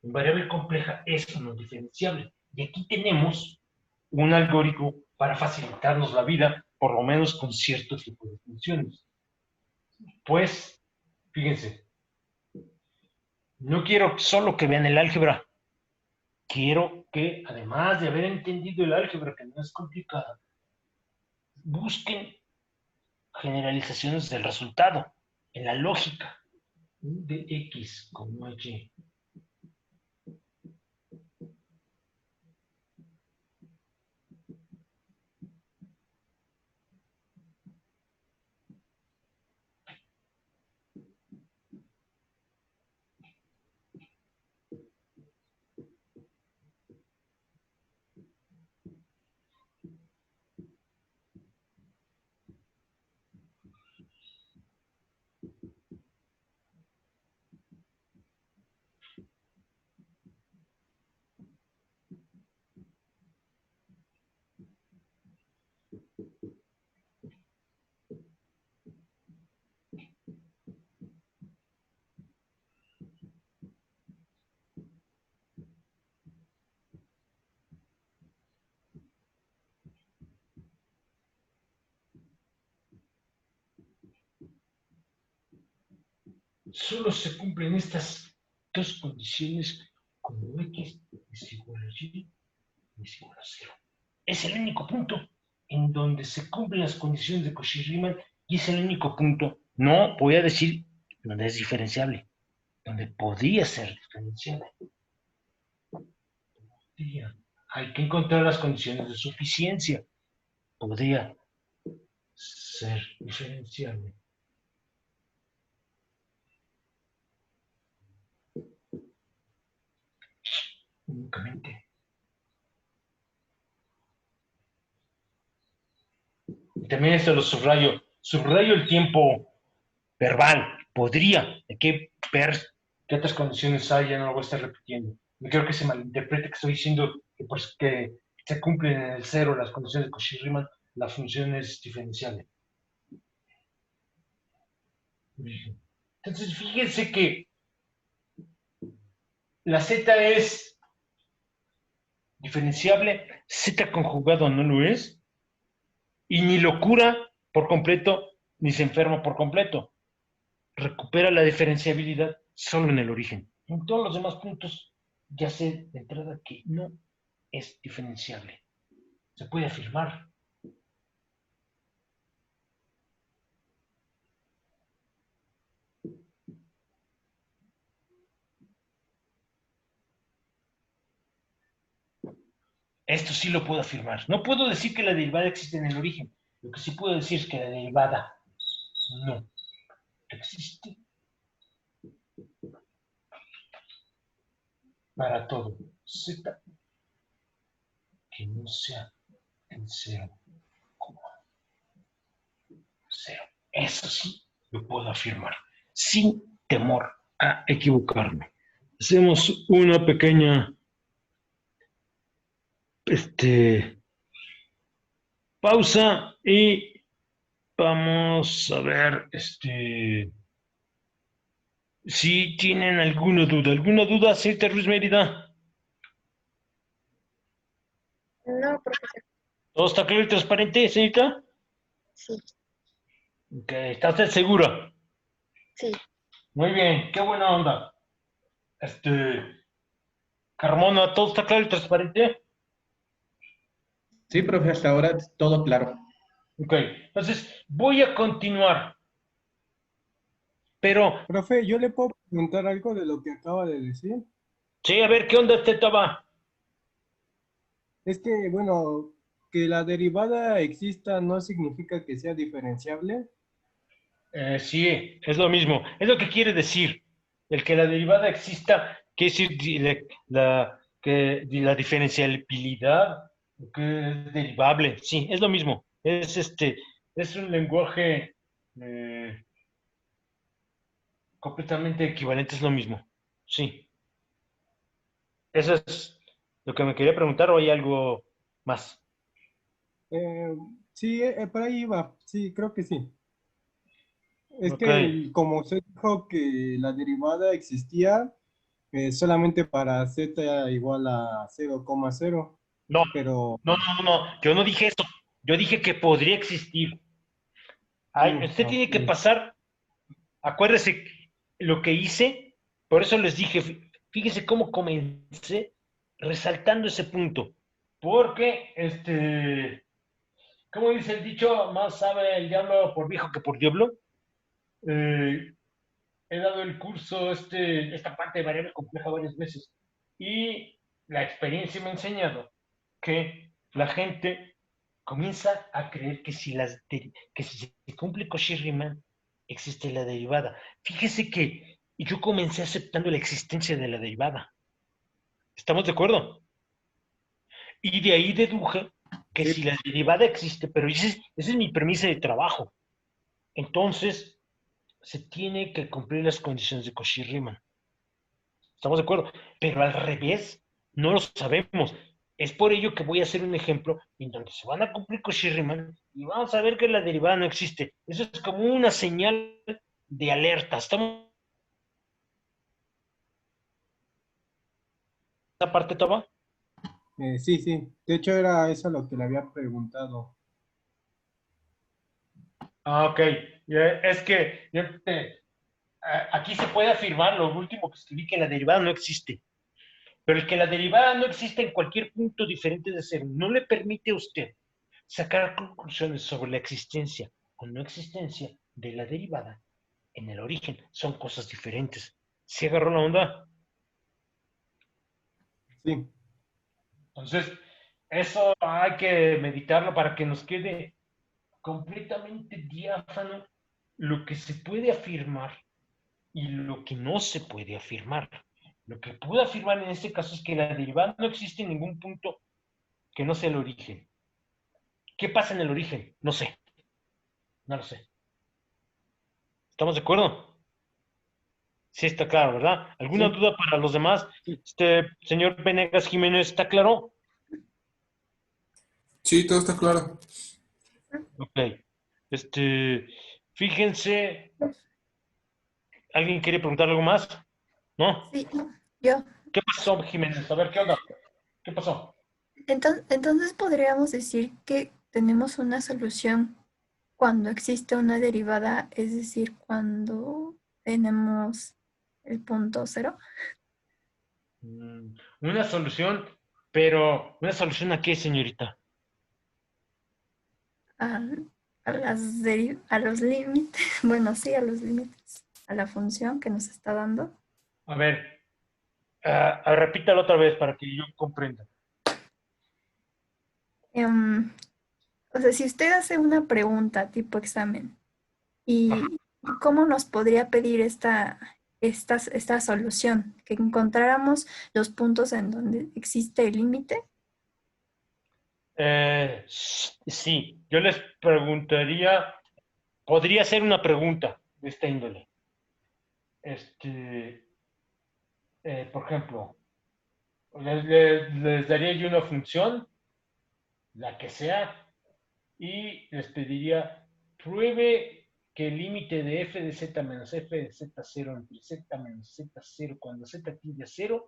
en variable compleja es o no diferenciable. Y aquí tenemos un algoritmo para facilitarnos la vida, por lo menos con cierto tipo de funciones. Pues, fíjense, no quiero solo que vean el álgebra, quiero que, además de haber entendido el álgebra, que no es complicada, busquen generalizaciones del resultado en la lógica de X como Y. Solo se cumplen estas dos condiciones cuando X es igual a Y es igual a 0. Es el único punto en donde se cumplen las condiciones de Cauchy-Riemann y es el único punto, no voy a decir donde es diferenciable, donde podría ser diferenciable. Hay que encontrar las condiciones de suficiencia. Podría ser diferenciable. Únicamente. Y también esto lo subrayo. Subrayo el tiempo verbal. Podría. Hay que ver qué otras condiciones hay. Ya no lo voy a estar repitiendo. No quiero que se malinterprete que estoy diciendo que, pues, que se cumplen en el cero las condiciones de Cauchy-Riemann. La función es diferenciable. Entonces, fíjense que la z es diferenciable, z conjugado no lo es, y ni lo cura por completo, ni se enferma por completo. Recupera la diferenciabilidad solo en el origen. En todos los demás puntos ya sé de entrada que no es diferenciable. Se puede afirmar. Esto sí lo puedo afirmar. No puedo decir que la derivada existe en el origen. Lo que sí puedo decir es que la derivada no existe para todo z que no sea en 0,0. Eso sí lo puedo afirmar, sin temor a equivocarme. Hacemos una pequeña pausa y vamos a ver si tienen alguna duda. ¿Alguna duda, señorita Ruiz Mérida? No, profesor. ¿Todo está claro y transparente, señorita? Sí, Ok, ¿está usted segura? sí. Muy bien, qué buena onda. Carmona, ¿todo está claro y transparente? Sí, profe, hasta ahora todo claro. Ok, entonces voy a continuar, pero, Profe, ¿yo le puedo preguntar algo de lo que acaba de decir? sí, a ver, ¿qué onda este taba? Es que, bueno, que la derivada exista no significa que sea diferenciable. Sí, es lo mismo, es lo que quiere decir. El que la derivada exista, quiere decir que la diferenciabilidad, que es derivable, sí, es lo mismo. Es un lenguaje completamente equivalente, es lo mismo. Sí. Eso es lo que me quería preguntar, ¿o hay algo más? Eh, sí, por ahí va. Sí, creo que sí. Es Ok. que como usted dijo que la derivada existía solamente para z igual a 0,0, No, pero yo no dije eso. Yo dije que podría existir. Ay, usted tiene que ok. pasar, acuérdese lo que hice, por eso les dije, fíjese cómo comencé resaltando ese punto, porque, ¿cómo dice el dicho? Más sabe el diablo por viejo que por diablo. He dado el curso, esta parte de variable compleja varias veces, y la experiencia me ha enseñado que la gente comienza a creer que que si se cumple Cauchy-Riemann, existe la derivada. Fíjese que yo comencé aceptando la existencia de la derivada. ¿Estamos de acuerdo? Y de ahí deduje que Sí. si la derivada existe, pero esa es mi premisa de trabajo, entonces se tiene que cumplir las condiciones de Cauchy-Riemann. ¿Estamos de acuerdo? Pero al revés, no lo sabemos. Es por ello que voy a hacer un ejemplo en donde se van a cumplir Cauchy-Riemann y vamos a ver que la derivada no existe. Eso es como una señal de alerta. ¿Estamos en esa parte, Toba? Sí, sí. De hecho, era eso lo que le había preguntado. Ah, ok. Es que aquí se puede afirmar lo último que escribí, que la derivada no existe. Pero el que la derivada no existe en cualquier punto diferente de cero no le permite a usted sacar conclusiones sobre la existencia o no existencia de la derivada en el origen. Son cosas diferentes. ¿Sí agarró la onda? Sí. Entonces, eso hay que meditarlo para que nos quede completamente diáfano lo que se puede afirmar y lo que no se puede afirmar. Lo que puedo afirmar en este caso es que la derivada no existe en ningún punto que no sea el origen. ¿Qué pasa en el origen? No sé. No lo sé. ¿Estamos de acuerdo? Sí, está claro, ¿verdad? ¿Alguna Sí. duda para los demás? Señor Venegas Jiménez, ¿está claro? Sí, todo está claro. Ok. Fíjense, ¿alguien quiere preguntar algo más? ¿No? Sí, yo. ¿Qué pasó, Jiménez? A ver, ¿qué onda? ¿Qué pasó? Entonces podríamos decir que tenemos una solución cuando existe una derivada, es decir, cuando tenemos el punto cero. Una solución, pero ¿una solución a qué, señorita? a, a los límites, bueno, sí, a los límites, a la función que nos está dando. A ver, repítalo otra vez para que yo comprenda. O sea, si usted hace una pregunta tipo examen, ¿y cómo nos podría pedir esta solución? Que encontráramos los puntos en donde existe el límite. Sí, yo les preguntaría, podría ser una pregunta de esta índole. Por ejemplo, les daría yo una función, la que sea, y les pediría, pruebe que el límite de f de z menos f de z0 entre z menos z0 cuando z tiende a 0,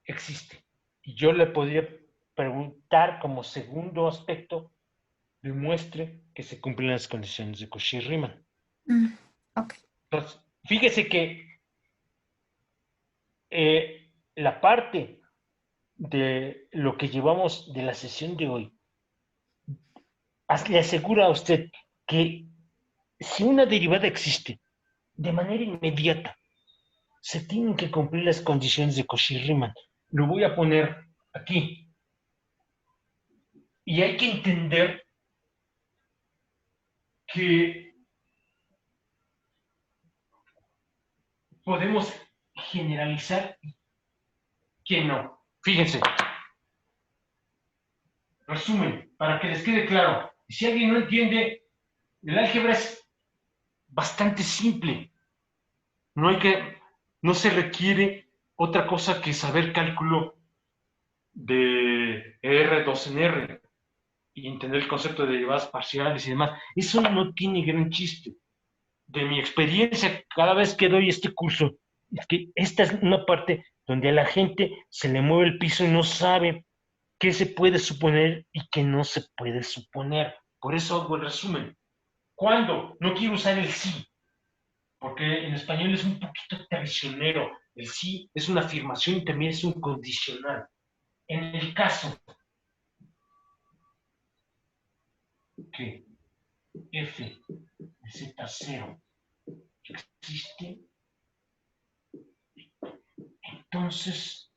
existe. Y yo le podría preguntar como segundo aspecto, demuestre que se cumplen las condiciones de Cauchy-Riemann. Ok. Entonces, fíjese que la parte de lo que llevamos de la sesión de hoy le asegura a usted que si una derivada existe de manera inmediata, se tienen que cumplir las condiciones de Cauchy-Riemann. Lo voy a poner aquí. Y hay que entender que podemos generalizar que no. Fíjense. Resumen, para que les quede claro. Si alguien no entiende, el álgebra es bastante simple. No se requiere otra cosa que saber cálculo de R2 en R y entender el concepto de derivadas parciales y demás. Eso no tiene gran chiste. De mi experiencia, cada vez que doy este curso, es que esta es una parte donde a la gente se le mueve el piso y no sabe qué se puede suponer y qué no se puede suponer. Por eso hago el resumen. ¿Cuándo? No quiero usar el sí, porque en español es un poquito traicionero. El sí es una afirmación y también es un condicional. En el caso que f de z0 existe, entonces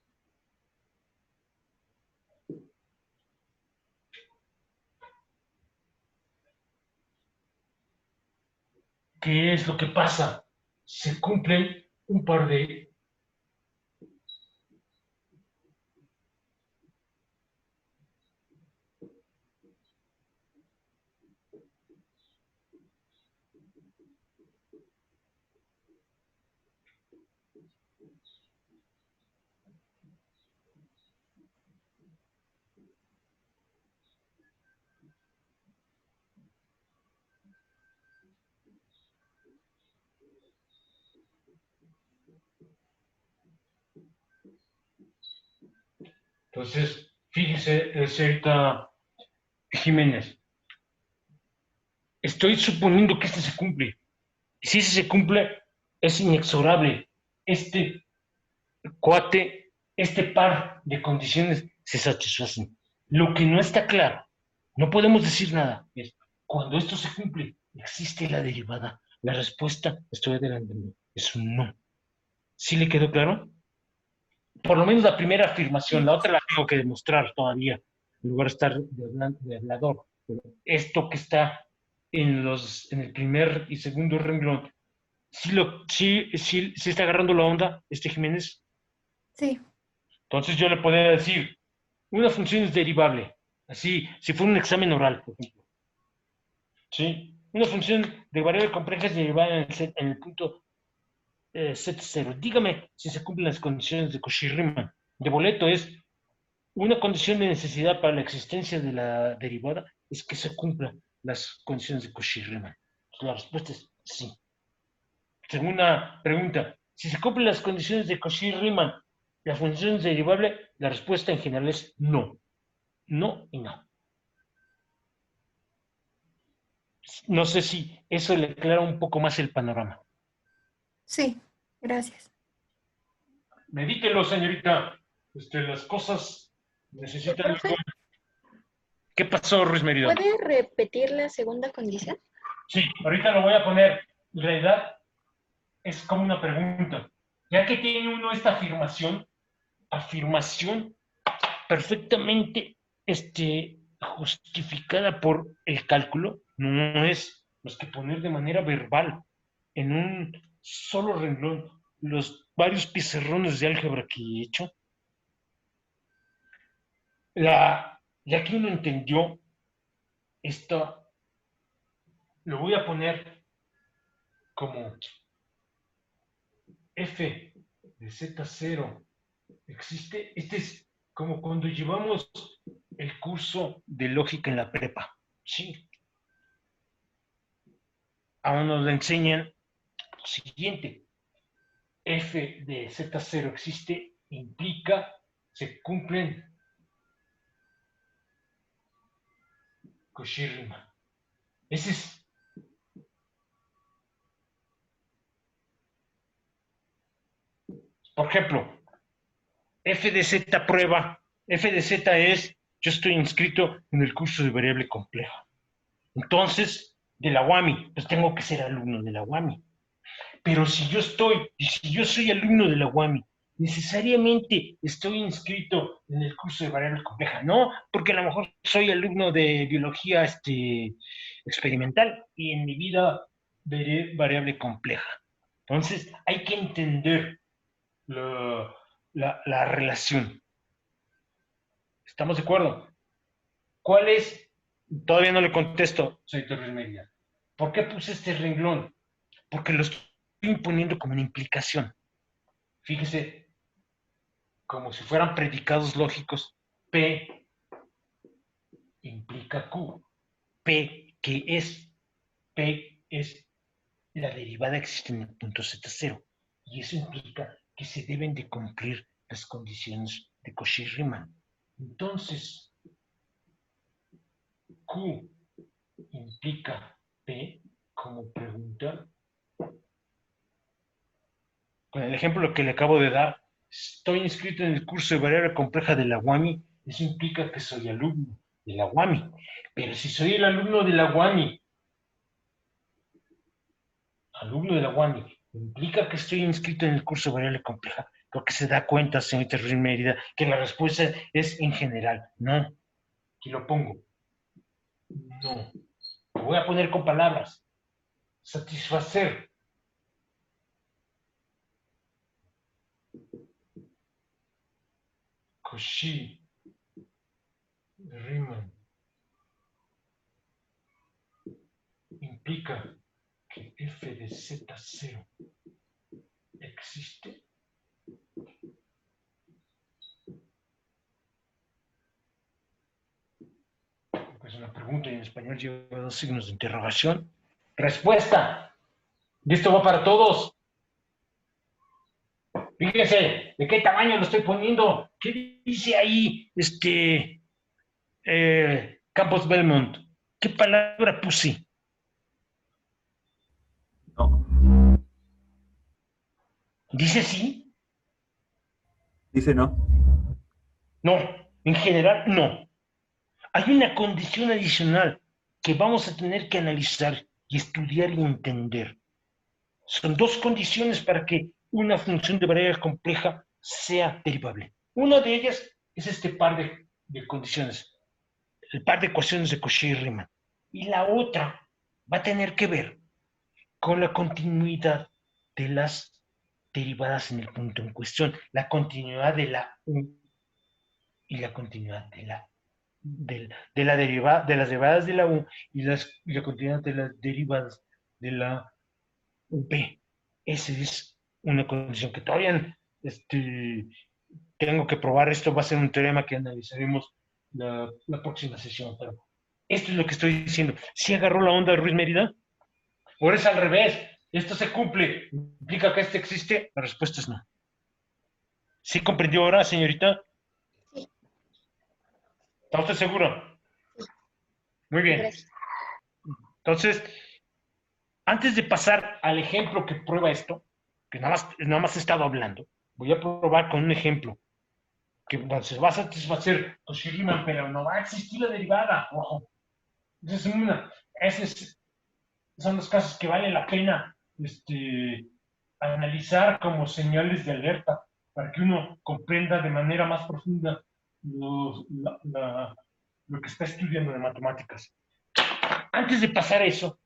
¿qué es lo que pasa? Se cumplen un par de Entonces, fíjese, señorita Jiménez, estoy suponiendo que este se cumple. Si ese se cumple, es inexorable. Este cuate, este par de condiciones se satisfacen. Lo que no está claro, no podemos decir nada, es cuando esto se cumple, existe la derivada. La respuesta, estoy adelantando, es un no. ¿Sí le quedó claro? Por lo menos la primera afirmación, Sí, la otra la tengo que demostrar todavía, en lugar de estar de hablador. Pero esto que está en el primer y segundo renglón, sí está agarrando la onda, Jiménez. sí, Entonces yo le podría decir, una función es derivable, así, si fuera un examen oral, por ejemplo. ¿Sí? Una función de variable compleja es derivada en el punto Z0. Dígame si se cumplen las condiciones de Cauchy-Riemann. De boleto es una condición de necesidad para la existencia de la derivada es que se cumplan las condiciones de Cauchy-Riemann. La respuesta es sí. Segunda pregunta, si se cumplen las condiciones de Cauchy-Riemann, la función es derivable, la respuesta en general es no. No y no. No sé si eso le aclara un poco más el panorama. sí, gracias. Medítelo, señorita. Las cosas necesitan... Profe, ¿Qué pasó, Ruiz Mérida? ¿puede repetir la segunda condición? Sí, ahorita lo voy a poner. En realidad es como una pregunta. Ya que tiene uno esta afirmación perfectamente justificada por el cálculo, no es más que poner de manera verbal en un solo renglón los varios pizarrones de álgebra que he hecho. Ya que uno entendió esto, lo voy a poner como f de z0 existe. Este es como cuando llevamos el curso de lógica en la prepa. Sí, aún nos enseñan lo siguiente. F de z0 existe, implica, se cumplen Cauchy-Riemann. Ese es, por ejemplo, f de z prueba, f de z es, yo estoy inscrito en el curso de variable compleja. Entonces, de la UAMI, pues tengo que ser alumno de la UAMI. Pero si yo soy alumno de la UAMI, necesariamente estoy inscrito en el curso de variable compleja, no, porque a lo mejor soy alumno de biología experimental y en mi vida veré variable compleja. Entonces, hay que entender la relación. ¿Estamos de acuerdo? ¿Cuál es? Todavía no le contesto, soy Torres Media. ¿Por qué puse este renglón? Porque lo estoy imponiendo como una implicación. Fíjese, como si fueran predicados lógicos, P implica Q. P, ¿qué es? P es la derivada existe en el punto Z0. Y eso implica que se deben de cumplir las condiciones de Cauchy-Riemann. Entonces, Q implica P como pregunta. con el ejemplo que le acabo de dar, estoy inscrito en el curso de variable compleja de la UAMI, eso implica que soy alumno de la UAMI. Pero si soy el alumno de la UAMI, implica que estoy inscrito en el curso de variable compleja. Creo que se da cuenta, señorita Ruiz Mérida, que la respuesta es en general. No. Aquí lo pongo. No. Lo voy a poner con palabras. Satisfacer. Cauchy. Riemann. Implica que f de z0 existe. Es una pregunta y en español lleva dos signos de interrogación. Respuesta. Y esto va para todos. Fíjense de qué tamaño lo estoy poniendo. ¿Qué dice ahí Campos Belmont? ¿Qué palabra puse? No. ¿Dice sí? Dice no. No. En general, no. Hay una condición adicional que vamos a tener que analizar y estudiar y entender. Son dos condiciones para que una función de variable compleja sea derivable. Una de ellas es este par de condiciones, el par de ecuaciones de Cauchy y Riemann. Y la otra va a tener que ver con la continuidad de las derivadas en el punto en cuestión, la continuidad de la U y la continuidad de las derivadas de la U y la continuidad de las derivadas de la UP. Esa es una condición que todavía tengo que probar. Esto va a ser un teorema que analizaremos la próxima sesión. Pero esto es lo que estoy diciendo. ¿Sí agarró la onda de Ruiz Mérida? ¿O es al revés? ¿Esto se cumple? ¿Implica que este existe? La respuesta es no. ¿Sí comprendió ahora, señorita? Sí. ¿Está usted seguro? Sí. Muy bien. Gracias. Entonces, antes de pasar al ejemplo que prueba esto, que nada más he estado hablando, voy a probar con un ejemplo que se va a satisfacer Cauchy Riemann, pero no va a existir la derivada. Ojo. Esos son los casos que vale la pena analizar como señales de alerta para que uno comprenda de manera más profunda lo que está estudiando de matemáticas. Antes de pasar a eso,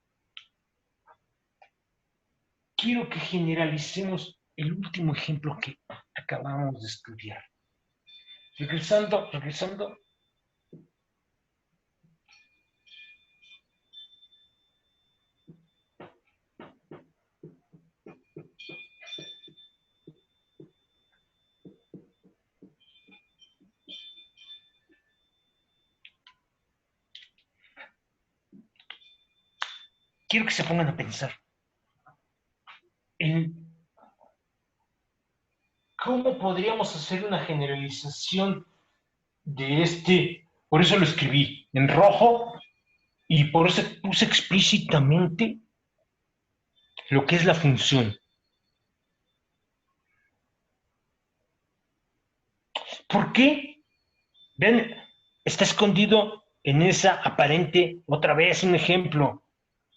quiero que generalicemos el último ejemplo que acabamos de estudiar. Regresando. Quiero que se pongan a pensar en cómo podríamos hacer una generalización de por eso lo escribí en rojo y por eso puse explícitamente lo que es la función. ¿Por qué? Ven, está escondido en esa aparente, otra vez un ejemplo,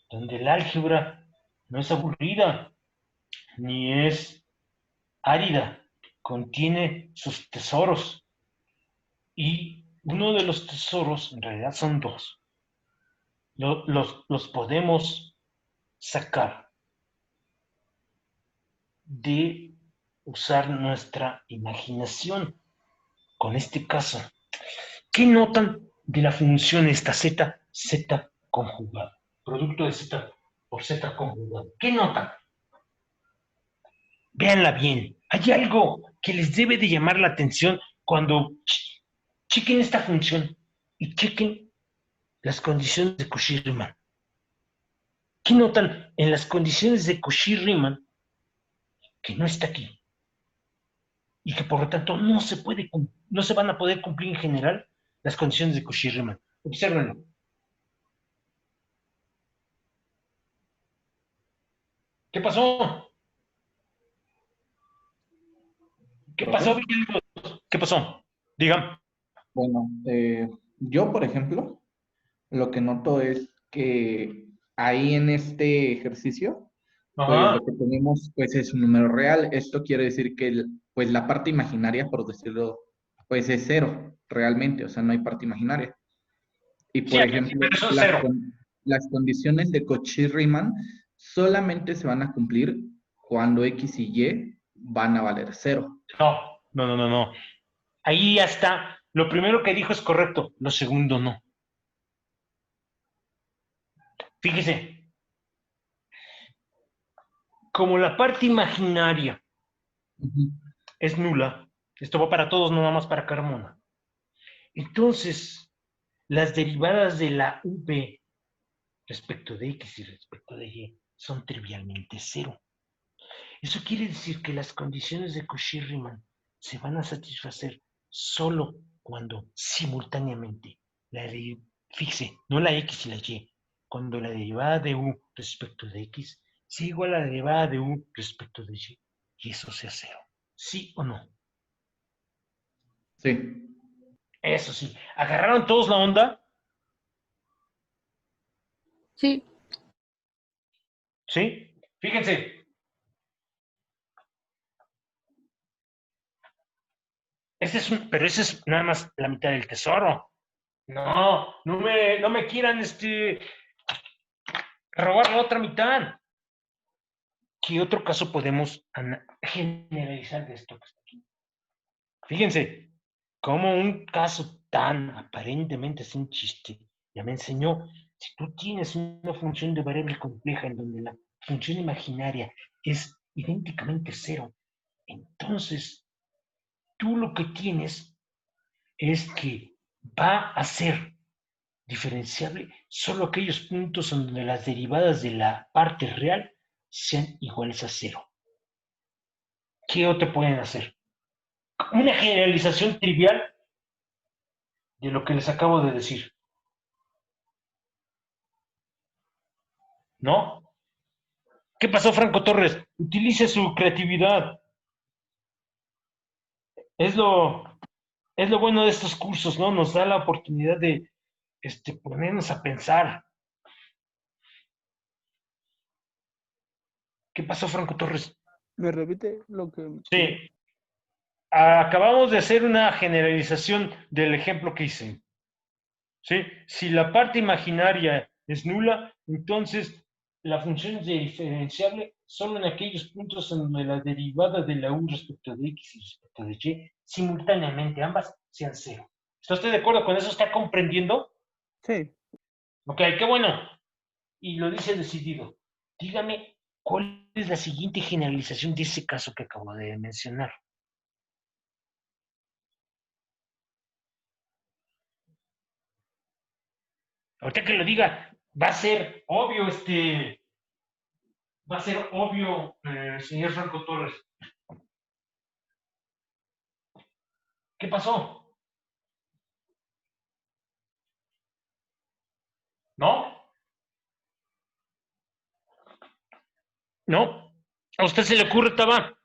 donde el álgebra no es aburrida, ni es árida, contiene sus tesoros. Y uno de los tesoros, en realidad son dos, los podemos sacar de usar nuestra imaginación. Con este caso, ¿qué notan de la función esta z conjugada? Producto de z por z conjugada. ¿Qué notan? Véanla bien. Hay algo que les debe de llamar la atención cuando chequen esta función y chequen las condiciones de Cauchy-Riemann. ¿Qué notan en las condiciones de Cauchy-Riemann que no está aquí? Y que por lo tanto no se van a poder cumplir en general las condiciones de Cauchy-Riemann. Obsérvenlo. ¿Qué pasó? ¿Qué ¿profe? pasó, Villalobos? ¿Qué pasó? Digan. Bueno, yo, por ejemplo, lo que noto es que ahí en este ejercicio, pues Ajá. lo que tenemos pues es un número real. Esto quiere decir que pues la parte imaginaria, por decirlo, pues es cero realmente, o sea, no hay parte imaginaria. Y Sí, por aquí sí, ejemplo, pero eso es cero. las condiciones de Cauchy-Riemann solamente se van a cumplir cuando X y Y van a valer cero. No. Ahí ya está. Lo primero que dijo es correcto, lo segundo no. Fíjese, como la parte imaginaria Ujú. es nula, esto va para todos, no nada más para Carmona. Entonces, las derivadas de la V respecto de X y respecto de Y son trivialmente cero. Eso quiere decir que las condiciones de Cauchy-Riemann se van a satisfacer solo cuando simultáneamente fíjese, no la X y la Y, cuando la derivada de U respecto de X sea igual a la derivada de U respecto de Y, y eso sea cero. ¿Sí o no? Sí. Eso sí. ¿Agarraron todos la onda? Sí, ¿Sí? Fíjense, pero ese es nada más la mitad del tesoro. No me quieran robar la otra mitad. ¿Qué otro caso podemos generalizar de esto que está aquí? Fíjense, como un caso tan aparentemente sin chiste ya me enseñó, si tú tienes una función de variable compleja en donde la función imaginaria es idénticamente cero, entonces tú lo que tienes es que va a ser diferenciable solo aquellos puntos en donde las derivadas de la parte real sean iguales a cero. ¿Qué otro pueden hacer? Una generalización trivial de lo que les acabo de decir, ¿no? ¿Qué pasó, Franco Torres? Utilice su creatividad. Es lo, es lo bueno de estos cursos, ¿no? Nos da la oportunidad de ponernos a pensar. ¿Qué pasó, Franco Torres? ¿Me repite lo que dijo? Sí, acabamos de hacer una generalización del ejemplo que hice. ¿Sí? Si la parte imaginaria es nula, entonces la función es diferenciable solo en aquellos puntos en donde la derivada de la U respecto de X y respecto de Y simultáneamente ambas sean cero. ¿Está usted de acuerdo con eso? ¿Está comprendiendo? Sí. Ok, qué bueno. Y lo dice decidido. Dígame, ¿cuál es la siguiente generalización de ese caso que acabo de mencionar? Ahorita que lo diga, va a ser obvio va a ser obvio, señor Franco Torres. ¿Qué pasó? ¿No? ¿No? ¿A usted se le ocurre, Taba?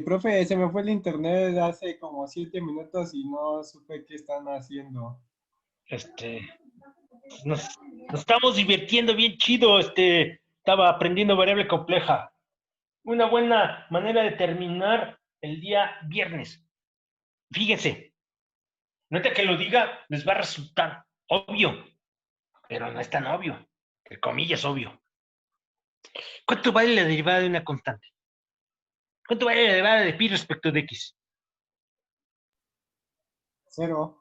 Profe, se me fue el internet hace como 7 minutos y no supe qué están haciendo. Este, nos estamos divirtiendo bien chido, estaba aprendiendo variable compleja. Una buena manera de terminar el día viernes. Fíjense, no es que lo diga, les va a resultar obvio, pero no es tan obvio, entre comillas obvio. ¿Cuánto vale la derivada de una constante? ¿Cuánto vale la derivada de pi respecto de x? 0.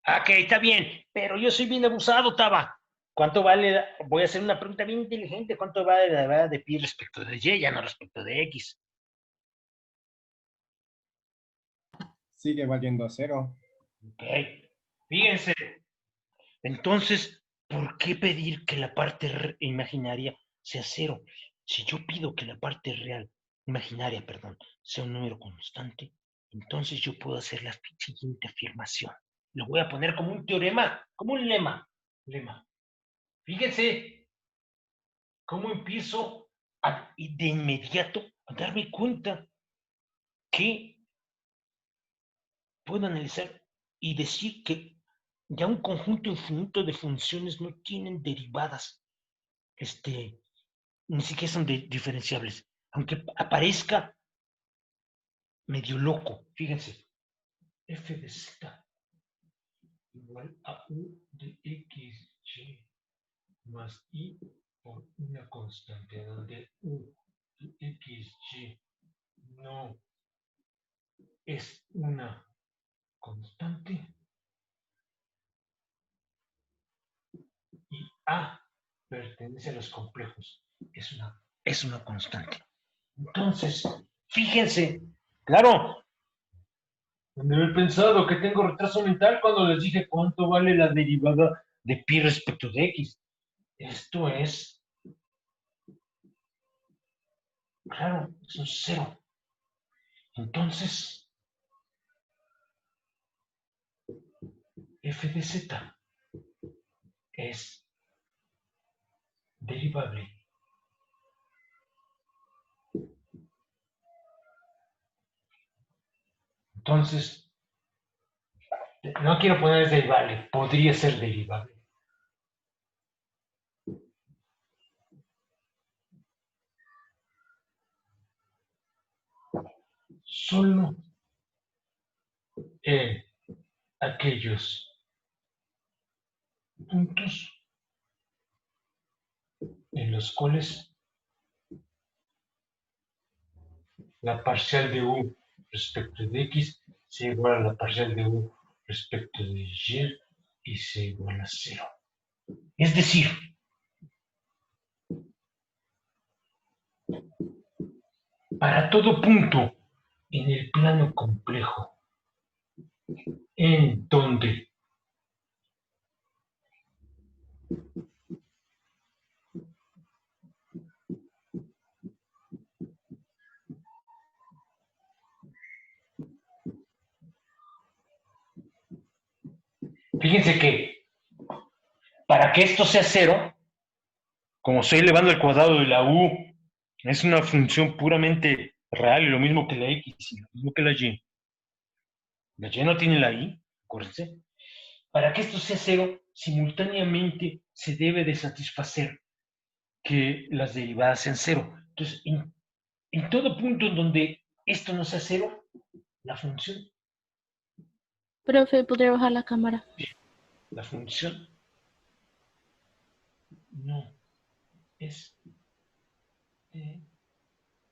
Ok, está bien, pero yo soy bien abusado, Taba. ¿Cuánto vale? Voy a hacer una pregunta bien inteligente. ¿Cuánto vale la derivada de pi respecto de y, ya no respecto de x? Sigue valiendo 0. Ok, fíjense. Entonces, ¿por qué pedir que la parte imaginaria sea cero? Si yo pido que la parte real, imaginaria, perdón, sea un número constante, entonces yo puedo hacer la siguiente afirmación. Lo voy a poner como un teorema, como un lema. Fíjense cómo empiezo de inmediato darme cuenta que puedo analizar y decir que ya un conjunto infinito de funciones no tienen derivadas, ni siquiera son diferenciables. Aunque aparezca medio loco, fíjense, f de z igual a u de x, y más i por una constante, donde u de x, y no es una constante y a pertenece a los complejos, es una constante. Entonces, fíjense, claro, no he pensado que tengo retraso mental cuando les dije cuánto vale la derivada de pi respecto de x. Esto es, claro, es un cero. Entonces, f de z es derivable. Entonces, no quiero poner derivable, podría ser derivable. Solo en aquellos puntos en los cuales la parcial de u respecto de x sea igual a la parcial de u respecto de y sea igual a 0. Es decir, para todo punto en el plano complejo en donde fíjense que para que esto sea 0, como estoy elevando el cuadrado de la u, es una función puramente real, y lo mismo que la x, y lo mismo que la y. La y no tiene la i, acuérdense. Para que esto sea 0, simultáneamente se debe de satisfacer que las derivadas sean 0. Entonces, en todo punto en donde esto no sea 0, la función ¿podría bajar la cámara? no es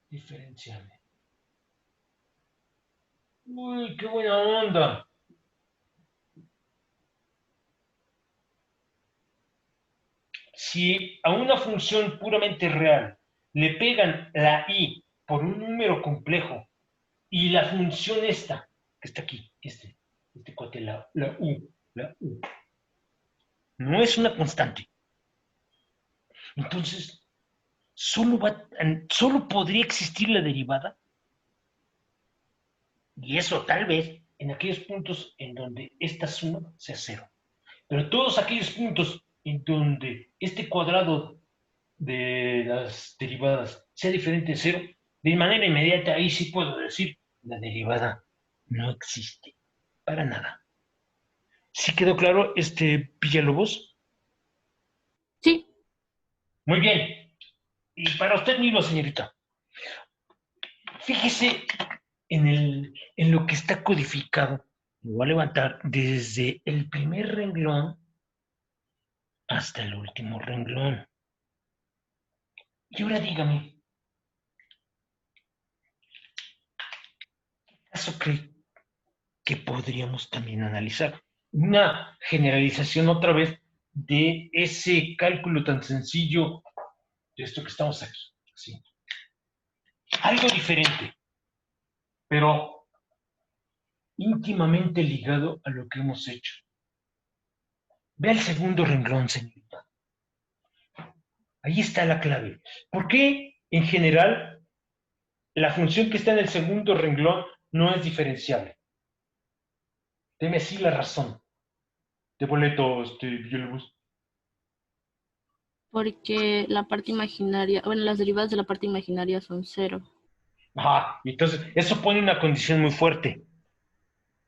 diferenciable. Uy, qué buena onda. Si a una función puramente real le pegan la i por un número complejo y la función esta, que está aquí, este cuate, la u, no es una constante, entonces solo podría existir la derivada, y eso tal vez en aquellos puntos en donde esta suma sea 0. Pero todos aquellos puntos en donde este cuadrado de las derivadas sea diferente de 0, de manera inmediata ahí sí puedo decir, la derivada no existe, para nada. ¿Sí quedó claro, Villalobos? Sí. Muy bien. Y para usted mismo, señorita, fíjese en lo que está codificado. Lo voy a levantar desde el primer renglón hasta el último renglón. Y ahora dígame, ¿acaso cree que podríamos también analizar una generalización otra vez de ese cálculo tan sencillo de esto que estamos aquí? ¿Sí? Algo diferente, pero íntimamente ligado a lo que hemos hecho. Ve al segundo renglón, señorita. Ahí está la clave. ¿Por qué en general la función que está en el segundo renglón no es diferenciable? Deme así la razón. De boleto, Villalobos. Porque la parte imaginaria, bueno, las derivadas de la parte imaginaria son 0. Ajá, entonces eso pone una condición muy fuerte.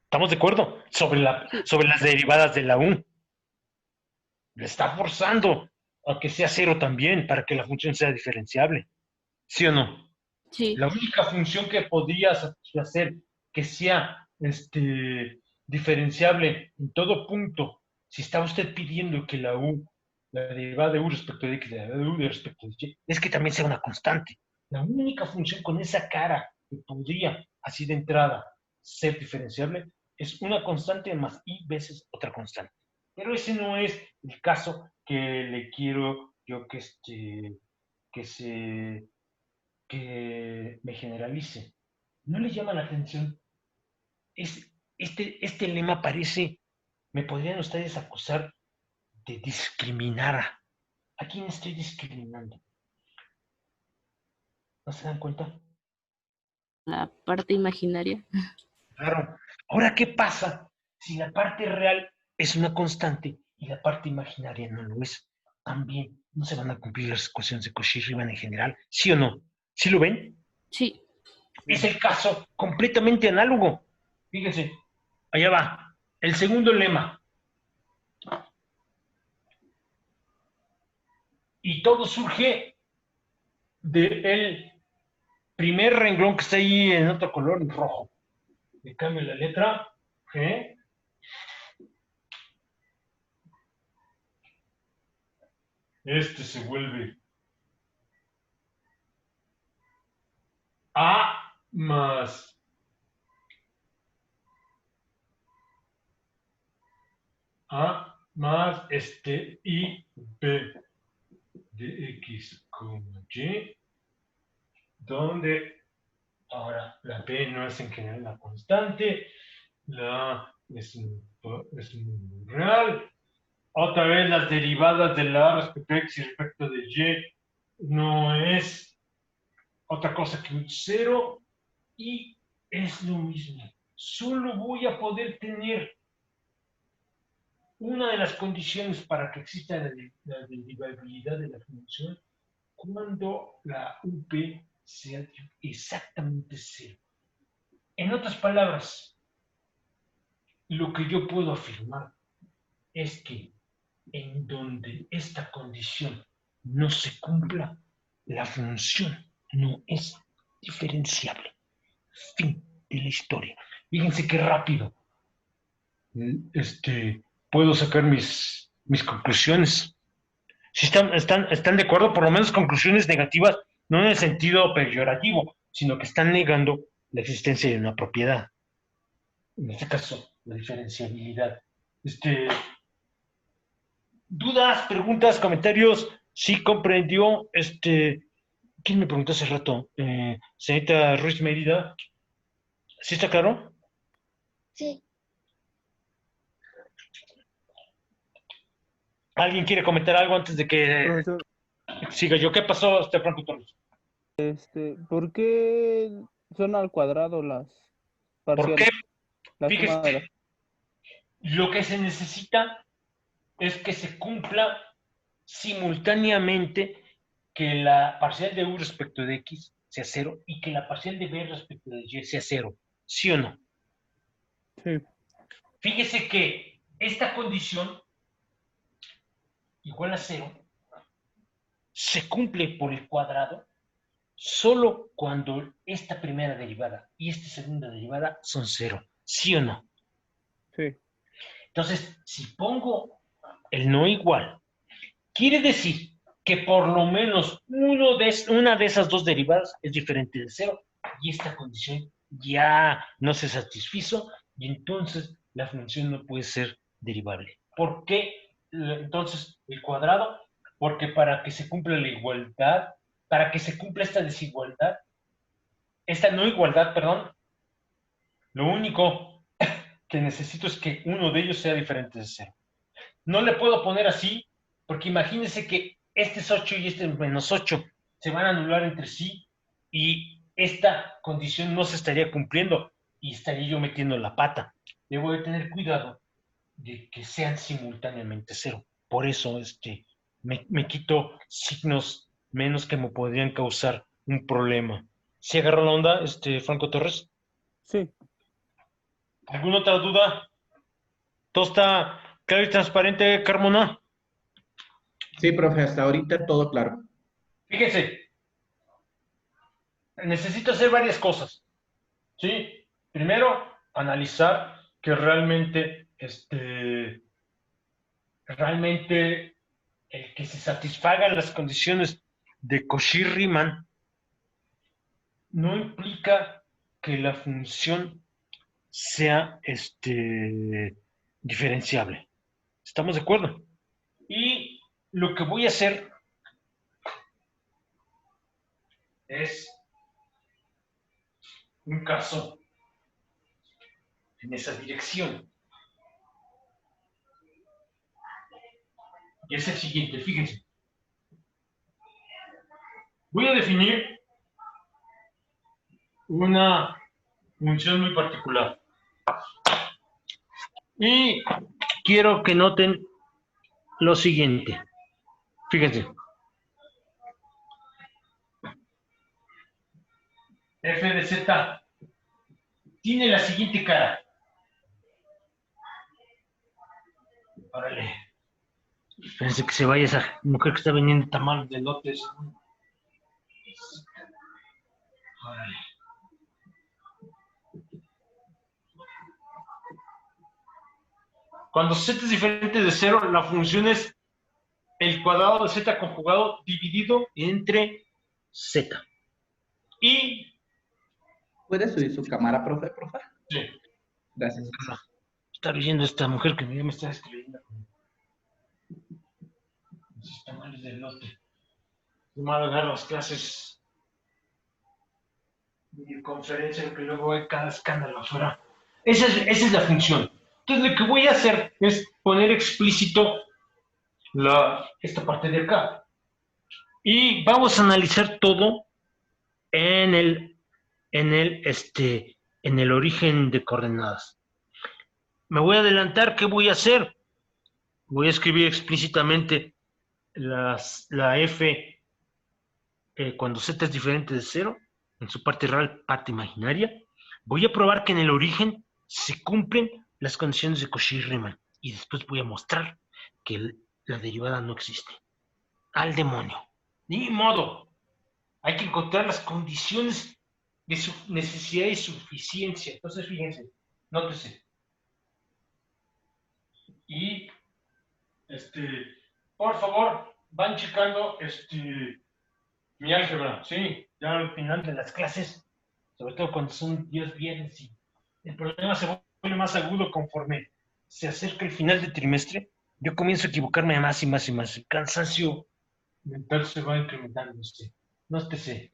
¿Estamos de acuerdo? Sobre las derivadas de la U. Le está forzando a que sea cero también para que la función sea diferenciable. ¿Sí o no? Sí, La única función que podría satisfacer que sea diferenciable en todo punto, si está usted pidiendo que la U, la derivada de U respecto de X, la derivada de U respecto de Y, es que también sea una constante. La única función con esa cara que podría, así de entrada, ser diferenciable es una constante más I veces otra constante. Pero ese no es el caso que le quiero yo que se que me generalice. ¿No les llama la atención? Este lema parece, me podrían ustedes acusar de discriminar. ¿A quién estoy discriminando? ¿No se dan cuenta? la parte imaginaria. Claro. Ahora, ¿qué pasa si la parte real es una constante y la parte imaginaria no lo es? También no se van a cumplir las ecuaciones de Cauchy-Riemann en general, ¿sí o no? ¿Sí lo ven? Sí, Es el caso completamente análogo. Fíjense, allá va. El segundo lema. Y todo surge del primer renglón que está ahí en otro color, en rojo. Le cambio la letra G. Este se vuelve A más I B de X, Y, donde ahora la B no es en general la constante, la A es un real. Otra vez las derivadas de la A respecto de X y respecto de Y no es otra cosa que un cero y es lo mismo. Solo voy a poder tener una de las condiciones para que exista la derivabilidad de la función cuando la UP sea exactamente cero. En otras palabras, lo que yo puedo afirmar es que en donde esta condición no se cumpla, la función no es diferenciable. Fin de la historia. Fíjense qué rápido puedo sacar mis conclusiones. Si están de acuerdo, por lo menos conclusiones negativas, no en el sentido peyorativo, sino que están negando la existencia de una propiedad. En este caso, la diferenciabilidad. Dudas, preguntas, comentarios. Sí comprendió. ¿Quién me preguntó hace rato? Señorita Ruiz Mérida. ¿Sí está claro? Sí, ¿Alguien quiere comentar algo antes de que Profesor, siga yo? ¿Qué pasó, Franco Torres? ¿por qué son al cuadrado las ¿Por qué? parciales? La Fíjese, suma de las... lo que se necesita es que se cumpla simultáneamente que la parcial de U respecto de X sea cero y que la parcial de B respecto de Y sea cero. ¿Sí o no? Sí, Fíjese que esta condición igual a cero se cumple por el cuadrado solo cuando esta primera derivada y esta segunda derivada son cero. ¿Sí o no? sí, Entonces, si pongo el no igual, quiere decir que por lo menos una de esas dos derivadas es diferente de cero y esta condición ya no se satisfizo y entonces la función no puede ser derivable. ¿Por qué entonces el cuadrado? Porque para que se cumpla la igualdad, para que se cumpla esta desigualdad, esta no igualdad, perdón, lo único que necesito es que uno de ellos sea diferente de cero. No le puedo poner así, porque imagínense que este es 8 y este es menos 8. Se van a anular entre sí y esta condición no se estaría cumpliendo y estaría yo metiendo la pata. Debo de tener cuidado de que sean simultáneamente cero. Por eso me quito signos menos que me podrían causar un problema. ¿Sí agarró la onda, Franco Torres? Sí. ¿Alguna otra duda? ¿Todo está claro y transparente, Carmona? Sí, profe, hasta ahorita todo claro. Fíjense, necesito hacer varias cosas, ¿sí? Primero, analizar que realmente el que se satisfagan las condiciones de Cauchy-Riemann no implica que la función sea diferenciable. ¿Estamos de acuerdo? Y lo que voy a hacer es un caso en esa dirección. Y es el siguiente, fíjense. Voy a definir una función muy particular. Y quiero que noten lo siguiente. Fíjense. F de Z tiene la siguiente cara. Órale. Espérense que se vaya esa mujer que está vendiendo tamal de lotes. Órale. Cuando Z es diferente de 0, la función es el cuadrado de Z conjugado dividido entre Z. Y... ¿Puede subir su cámara, profe? Sí. Gracias. Está leyendo esta mujer que ya me está escribiendo. Esos tamales de lote. Yo me voy a dar las clases de conferencia que luego hay cada escándalo afuera. Esa es la función. Entonces lo que voy a hacer es poner explícito esta parte de acá. Y vamos a analizar todo en el origen de coordenadas. Me voy a adelantar, ¿qué voy a hacer? Voy a escribir explícitamente la F cuando Z es diferente de 0, en su parte real, parte imaginaria. Voy a probar que en el origen se cumplen las condiciones de Cauchy-Riemann y después voy a mostrar que la derivada no existe. Al demonio. Ni modo. Hay que encontrar las condiciones de su necesidad y suficiencia. Entonces, fíjense, nótese. Y, por favor, van checando, mi álgebra, sí, ya al final de las clases, sobre todo cuando son días viernes y el problema se vuelve más agudo conforme se acerca el final del trimestre, yo comienzo a equivocarme más y más y más. El cansancio mental se va incrementando. Nótese,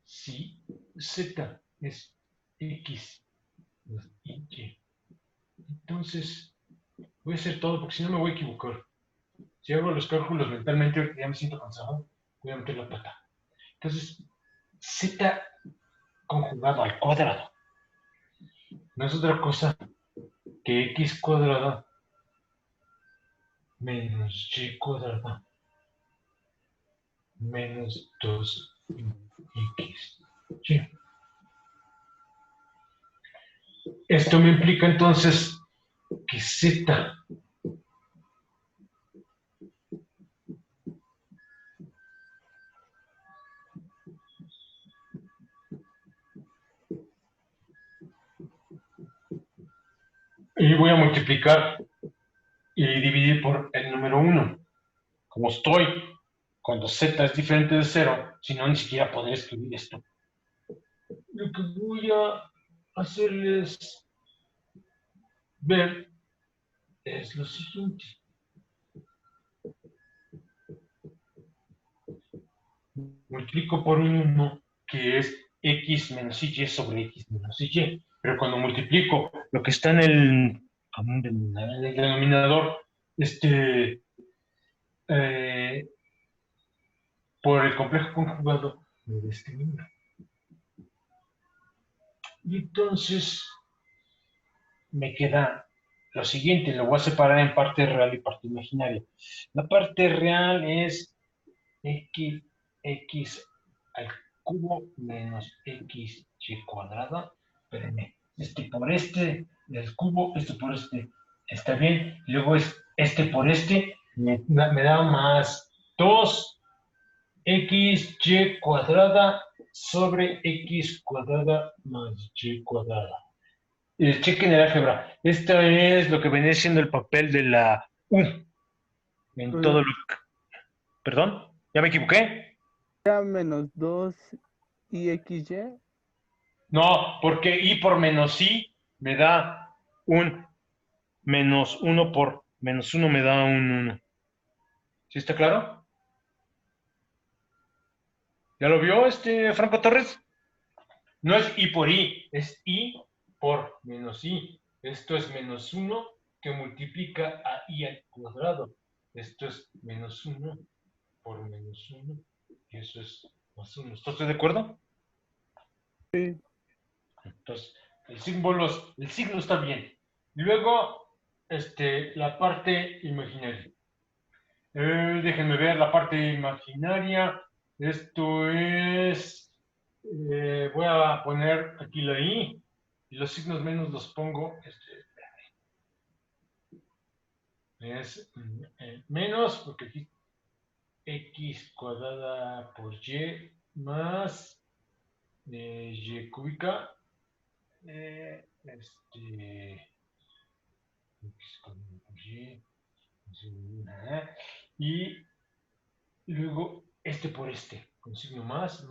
si Z es X y Y, entonces voy a hacer todo porque si no me voy a equivocar. Si hago los cálculos mentalmente, ya me siento cansado, voy a meter la pata. Entonces, Z conjugado al cuadrado no es otra cosa que X cuadrada menos Y cuadrada menos 2X. ¿Sí? Esto me implica entonces que Z y voy a multiplicar y dividir por el número 1. Como estoy, cuando Z es diferente de 0, si no, ni siquiera podré escribir esto. Lo que voy a hacerles ver es lo siguiente. Multiplico por un 1, que es X menos Y sobre X menos Y. Pero cuando multiplico lo que está en el denominador, por el complejo conjugado, me discrimina. Y entonces me queda lo siguiente, lo voy a separar en parte real y parte imaginaria. La parte real es X al cubo menos xy cuadrada. Espérenme. Este por este, del cubo, este por este. Está bien. Y luego es este por este. Me da más 2xy cuadrada sobre x cuadrada más y cuadrada. Chequen el álgebra. Esto es lo que viene siendo el papel de la U en Pues, todo lo que... ¿Perdón? ¿Ya me equivoqué? era menos 2 y XY. No, porque I por menos I me da un menos 1 por menos 1 me da un 1. ¿Sí está claro? ¿Ya lo vio Franco Torres? No es I por I, es I por menos I. Esto es menos 1 que multiplica a I al cuadrado. Esto es menos 1 por menos 1 y eso es más 1. ¿Estás de acuerdo? Sí. Entonces, el signo está bien. Luego, la parte imaginaria. Déjenme ver la parte imaginaria. Esto es, voy a poner aquí la I y los signos menos los pongo, es menos, porque aquí x cuadrada por y más y cúbica, x cuadrada por y, y luego por con signo más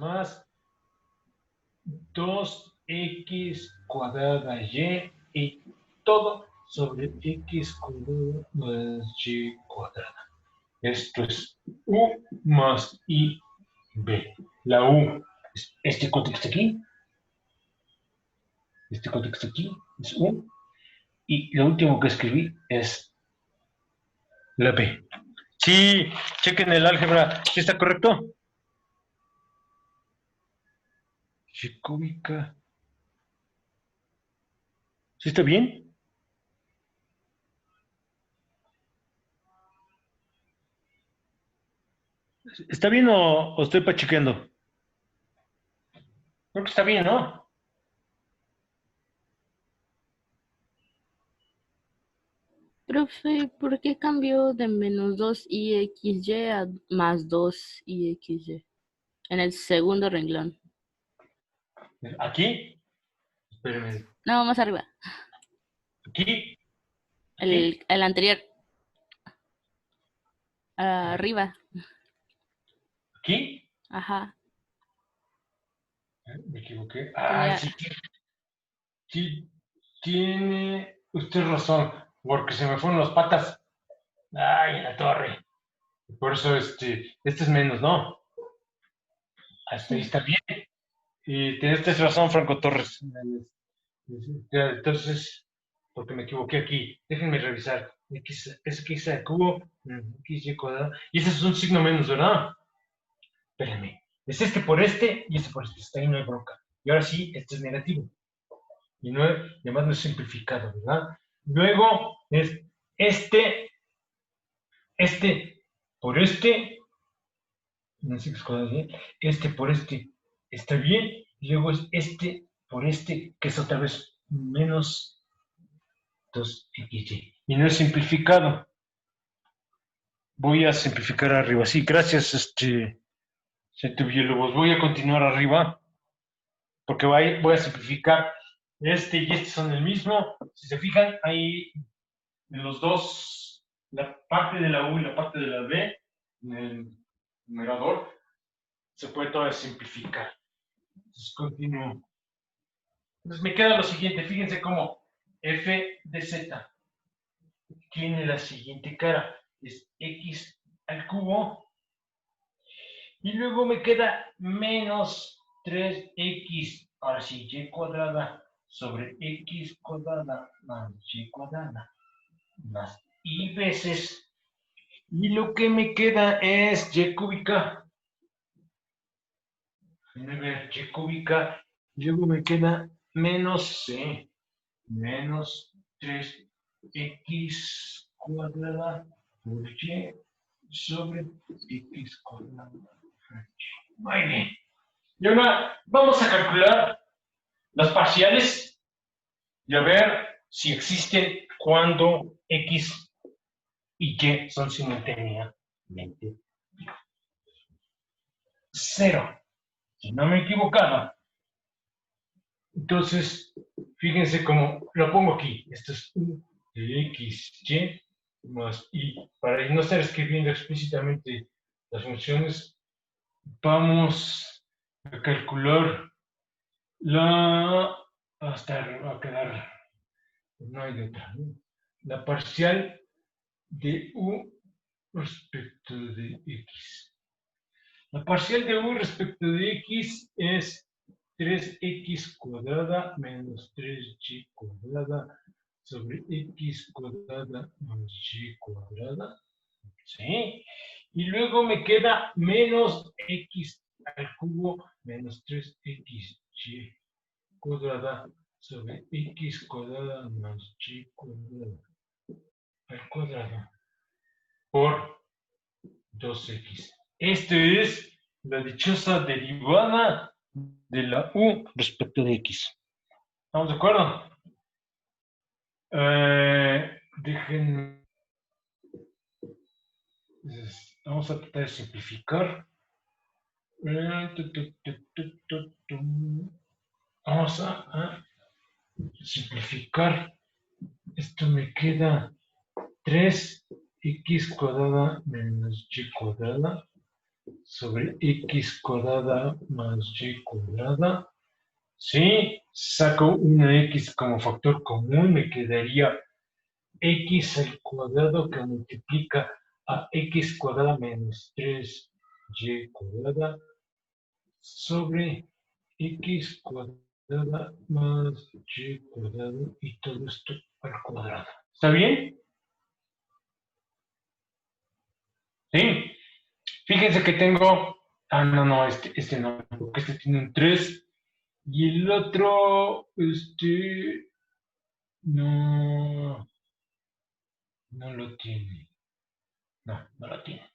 2x cuadrada y todo sobre x cuadrada más y cuadrada. Esto es u más i b. La u es contexto aquí, es u, y lo último que escribí es la b. Sí, chequen el álgebra, ¿sí está correcto? Y cúbica. ¿Sí está bien? ¿Está bien o estoy pachequeando? Creo que está bien, ¿no? Profe, ¿por qué cambió de menos 2 xy a más 2 xy en el segundo renglón? Aquí, espérenme, No, más arriba. aquí, El anterior. Arriba. aquí. Ajá. Me equivoqué. Ay, Tenía. sí, sí, tiene usted razón, porque se me fueron las patas. Ay, en la torre. Por eso este es menos, ¿no? Hasta ahí Sí. está bien. Y tienes razón, Franco Torres. Entonces, porque me equivoqué aquí. Déjenme revisar. X al cubo, x y cuadrado. Y ese es un signo menos, ¿verdad? Espérenme. Es por y por este. Está ahí, no hay bronca. Y ahora sí, este es negativo. Y no, además no es simplificado, ¿verdad? Luego es este por no sé qué es cuadrado, por está bien, y luego es por que es otra vez menos 2xy. Y no es simplificado. Voy a simplificar arriba. Sí, gracias, Biólogos. Voy a continuar arriba, porque voy a simplificar y son el mismo. Si se fijan, ahí en los dos, la parte de la U y la parte de la B, en el numerador, se puede todavía simplificar. Entonces, continúo. Entonces, me queda lo siguiente. Fíjense cómo f de z tiene la siguiente cara. Es x al cubo. Y luego me queda menos 3x, ahora sí, y cuadrada sobre x cuadrada más y cuadrada más y veces. Y lo que me queda es y cúbica. Déjenme ver, y cúbica. Luego me queda menos c, menos 3x cuadrada por y sobre x cuadrada. Muy bien. Y ahora vamos a calcular las parciales y a ver si existen cuando X y Y son simultáneamente 0. Si no me he equivocado. Entonces, fíjense cómo lo pongo aquí. Esto es U de X, Y más Y. Para no estar escribiendo explícitamente las funciones, vamos a calcular va a quedar, no hay de otra, ¿no? La parcial de U respecto de X. La parcial de U respecto de X es 3x cuadrada menos 3y cuadrada sobre x cuadrada más y cuadrada. ¿Sí? Y luego me queda menos x al cubo menos 3xy cuadrada sobre x cuadrada más y cuadrada al cuadrado por 2x. Esto es la dichosa derivada de la U respecto de X. ¿Estamos de acuerdo? Déjenme. Vamos a tratar de simplificar. Vamos a simplificar. Esto me queda 3x cuadrada menos y cuadrada sobre x cuadrada más y cuadrada. Si saco una x como factor común, me quedaría x al cuadrado que multiplica a x cuadrada menos 3y cuadrada sobre x cuadrada más y cuadrado y todo esto al cuadrado. ¿Está bien? Sí. Fíjense que tengo... no, este no, porque este tiene un 3 y el otro, no lo tiene. No lo tiene.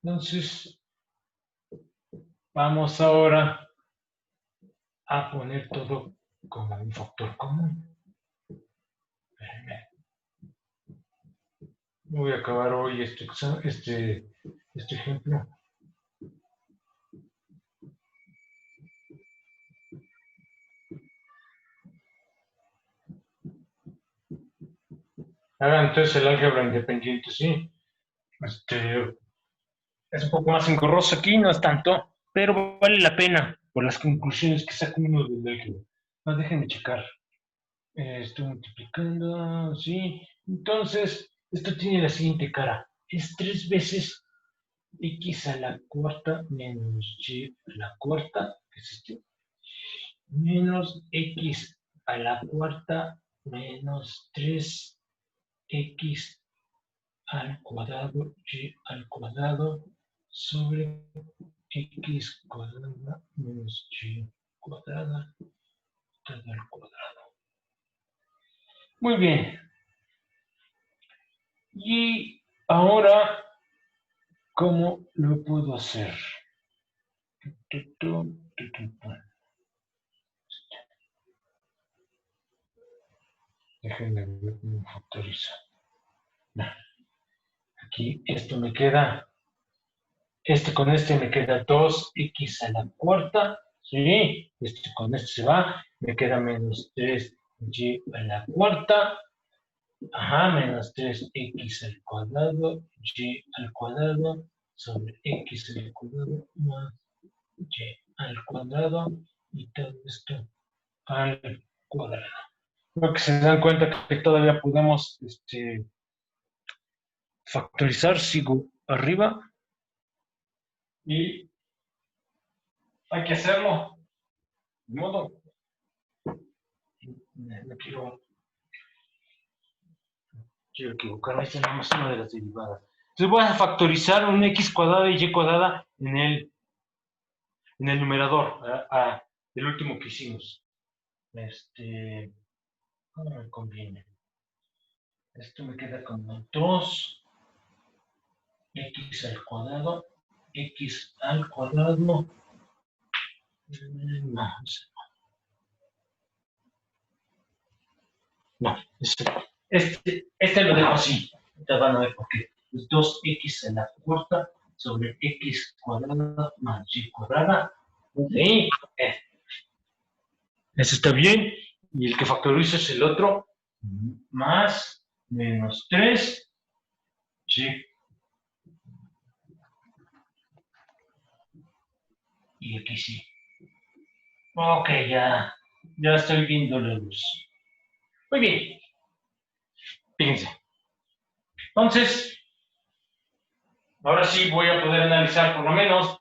Entonces, vamos ahora a poner todo como un factor común. Voy a acabar hoy este ejemplo. Hagan entonces el álgebra independiente, ¿sí? Es un poco más engorroso aquí, no es tanto, pero vale la pena por las conclusiones que saca uno del álgebra. No, déjenme checar. Estoy multiplicando, ¿sí? Entonces, esto tiene la siguiente cara. Es 3 veces x a la cuarta menos y a la cuarta, que es este, menos x a la cuarta menos 3x al cuadrado y al cuadrado sobre x cuadrada menos y cuadrada todo al cuadrado. Muy bien. Y ahora, ¿cómo lo puedo hacer? Déjenme ver cómo factoriza. Aquí esto me queda, con este me queda 2x a la cuarta, ¿sí? Con este se va, me queda menos 3y a la cuarta, menos 3x al cuadrado, y al cuadrado, sobre x al cuadrado, más y al cuadrado, y todo esto al cuadrado. Creo que se dan cuenta que todavía podemos factorizar, sigo arriba, y hay que hacerlo, de modo, no quiero equivocarme, esta nada más es una de las derivadas. Entonces voy a factorizar un x cuadrada y y cuadrada en el numerador, el último que hicimos. ¿Cómo me conviene? Esto me queda como 2x al cuadrado No, no, este lo dejo así. Ustedes van a ver por qué. Es 2x a la cuarta sobre x cuadrada más y cuadrada. Sí, ese está bien. Y el que factoriza es el otro. Más menos 3 y aquí sí. Ok, ya estoy viendo la luz. Muy bien. Fíjense. Entonces, ahora sí voy a poder analizar por lo menos.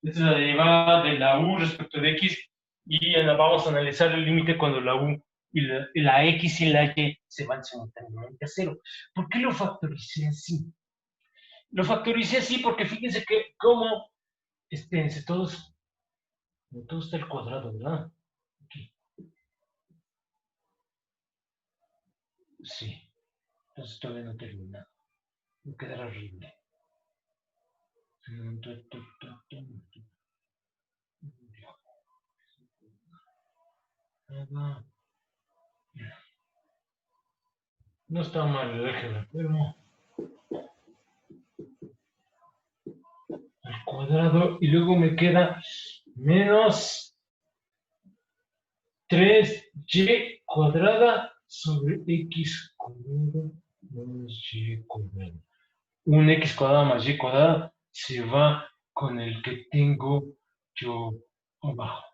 Esta es la derivada de la u respecto de x. Y vamos a analizar el límite cuando la u y la x y la y se van simultáneamente a 0. ¿Por qué lo factoricé así? Lo factoricé así porque fíjense que como todo está el cuadrado, ¿verdad? Aquí. Sí. Entonces todavía no termina. Va a quedar horrible. No está mal el álgebra, pero al cuadrado y luego me queda menos 3y cuadrada sobre x cuadrada más y cuadrada. Un x cuadrada más y cuadrada se va con el que tengo yo abajo.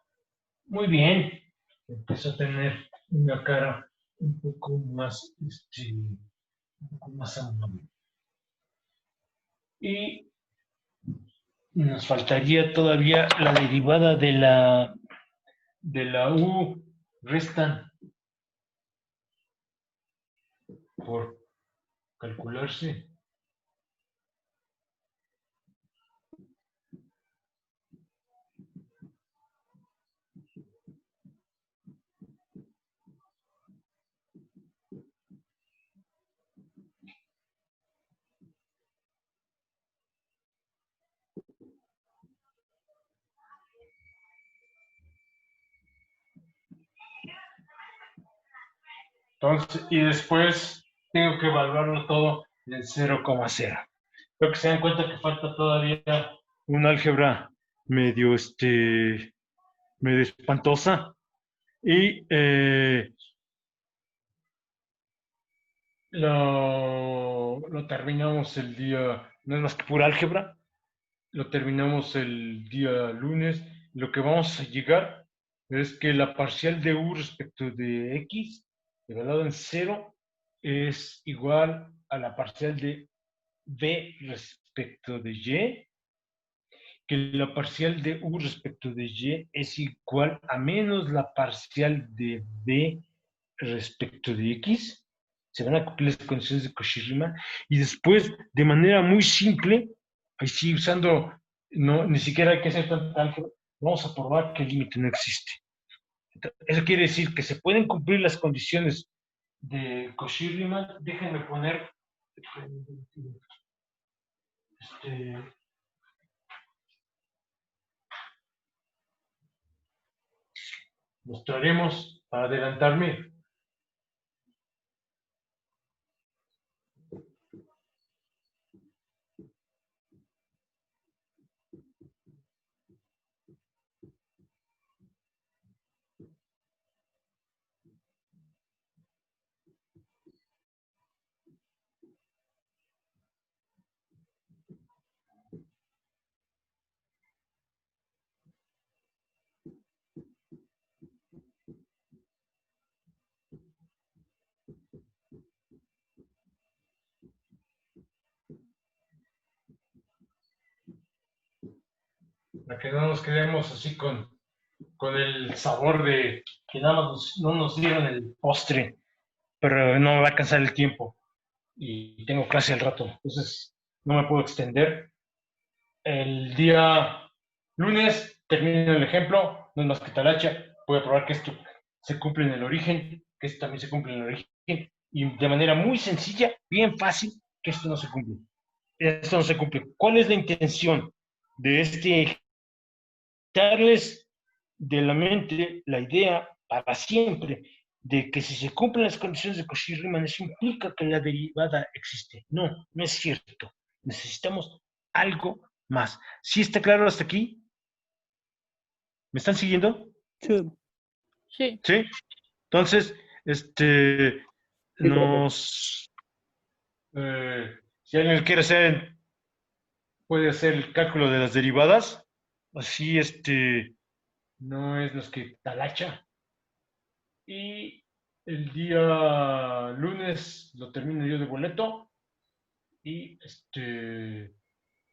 Muy bien. Empiezo a tener una cara un poco más amable. Y nos faltaría todavía la derivada de la u. Restan por calcularse. Entonces, y después tengo que evaluarlo todo en 0,0. Creo que se dan cuenta que falta todavía un álgebra medio espantosa. Y lo terminamos el día, no es más que pura álgebra, lo terminamos el día lunes. Lo que vamos a llegar es que la parcial de u respecto de x, evaluado en 0, es igual a la parcial de b respecto de y, que la parcial de u respecto de y es igual a menos la parcial de b respecto de x. Se van a cumplir las condiciones de Cauchy-Riemann. Y después, de manera muy simple, ahí sí, usando, no, ni siquiera hay que hacer tanto álgebra, vamos a probar que el límite no existe. Eso quiere decir que se pueden cumplir las condiciones de Cauchy-Riemann. Déjenme poner mostraremos, para adelantarme, para que no nos quedemos así con el sabor de que nada más no nos dieron el postre, pero no me va a alcanzar el tiempo y tengo clase al rato, entonces no me puedo extender. El día lunes termino el ejemplo, no es más que talacha. Voy a probar que esto se cumple en el origen, que esto también se cumple en el origen, y de manera muy sencilla, bien fácil, que esto no se cumple. Esto no se cumple. ¿Cuál es la intención de darles de la mente la idea para siempre de que si se cumplen las condiciones de Cauchy-Riemann, eso implica que la derivada existe. No, no es cierto. Necesitamos algo más. ¿Sí está claro hasta aquí? ¿Me están siguiendo? Sí. Sí. ¿Sí? Entonces, si alguien quiere hacer, puede hacer el cálculo de las derivadas. Así, no es los que talacha. Y el día lunes lo termino yo de boleto. Y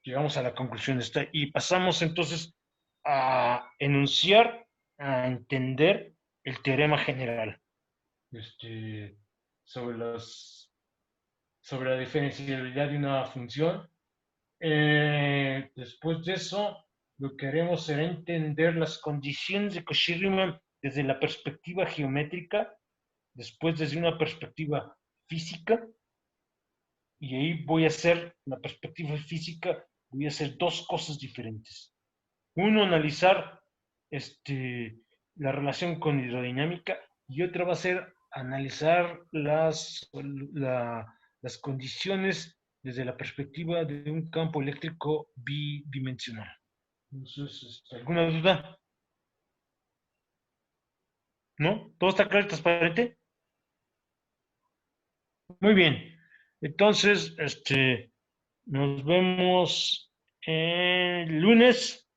llegamos a la conclusión de esta. Y pasamos entonces a enunciar, a entender el teorema general. Sobre la diferenciabilidad de una función. Después de eso, lo que haremos será entender las condiciones de Cauchy-Riemann desde la perspectiva geométrica, después desde una perspectiva física, y ahí voy a hacer, la perspectiva física, voy a hacer dos cosas diferentes. Uno, analizar la relación con hidrodinámica, y otra va a ser analizar las condiciones desde la perspectiva de un campo eléctrico bidimensional. Entonces, ¿alguna duda? ¿No? ¿Todo está claro y transparente? Muy bien. Entonces, nos vemos el lunes.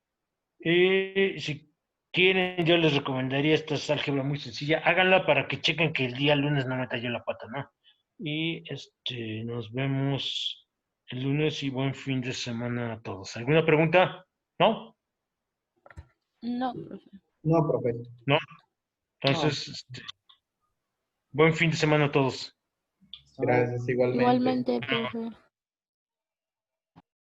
Si quieren, yo les recomendaría esta álgebra muy sencilla. Háganla para que chequen que el día lunes no me cayó la pata, ¿no? Y nos vemos el lunes y buen fin de semana a todos. ¿Alguna pregunta? ¿No? No, profe. No, profe. ¿No? Entonces, buen fin de semana a todos. Gracias, igualmente. Igualmente, profe.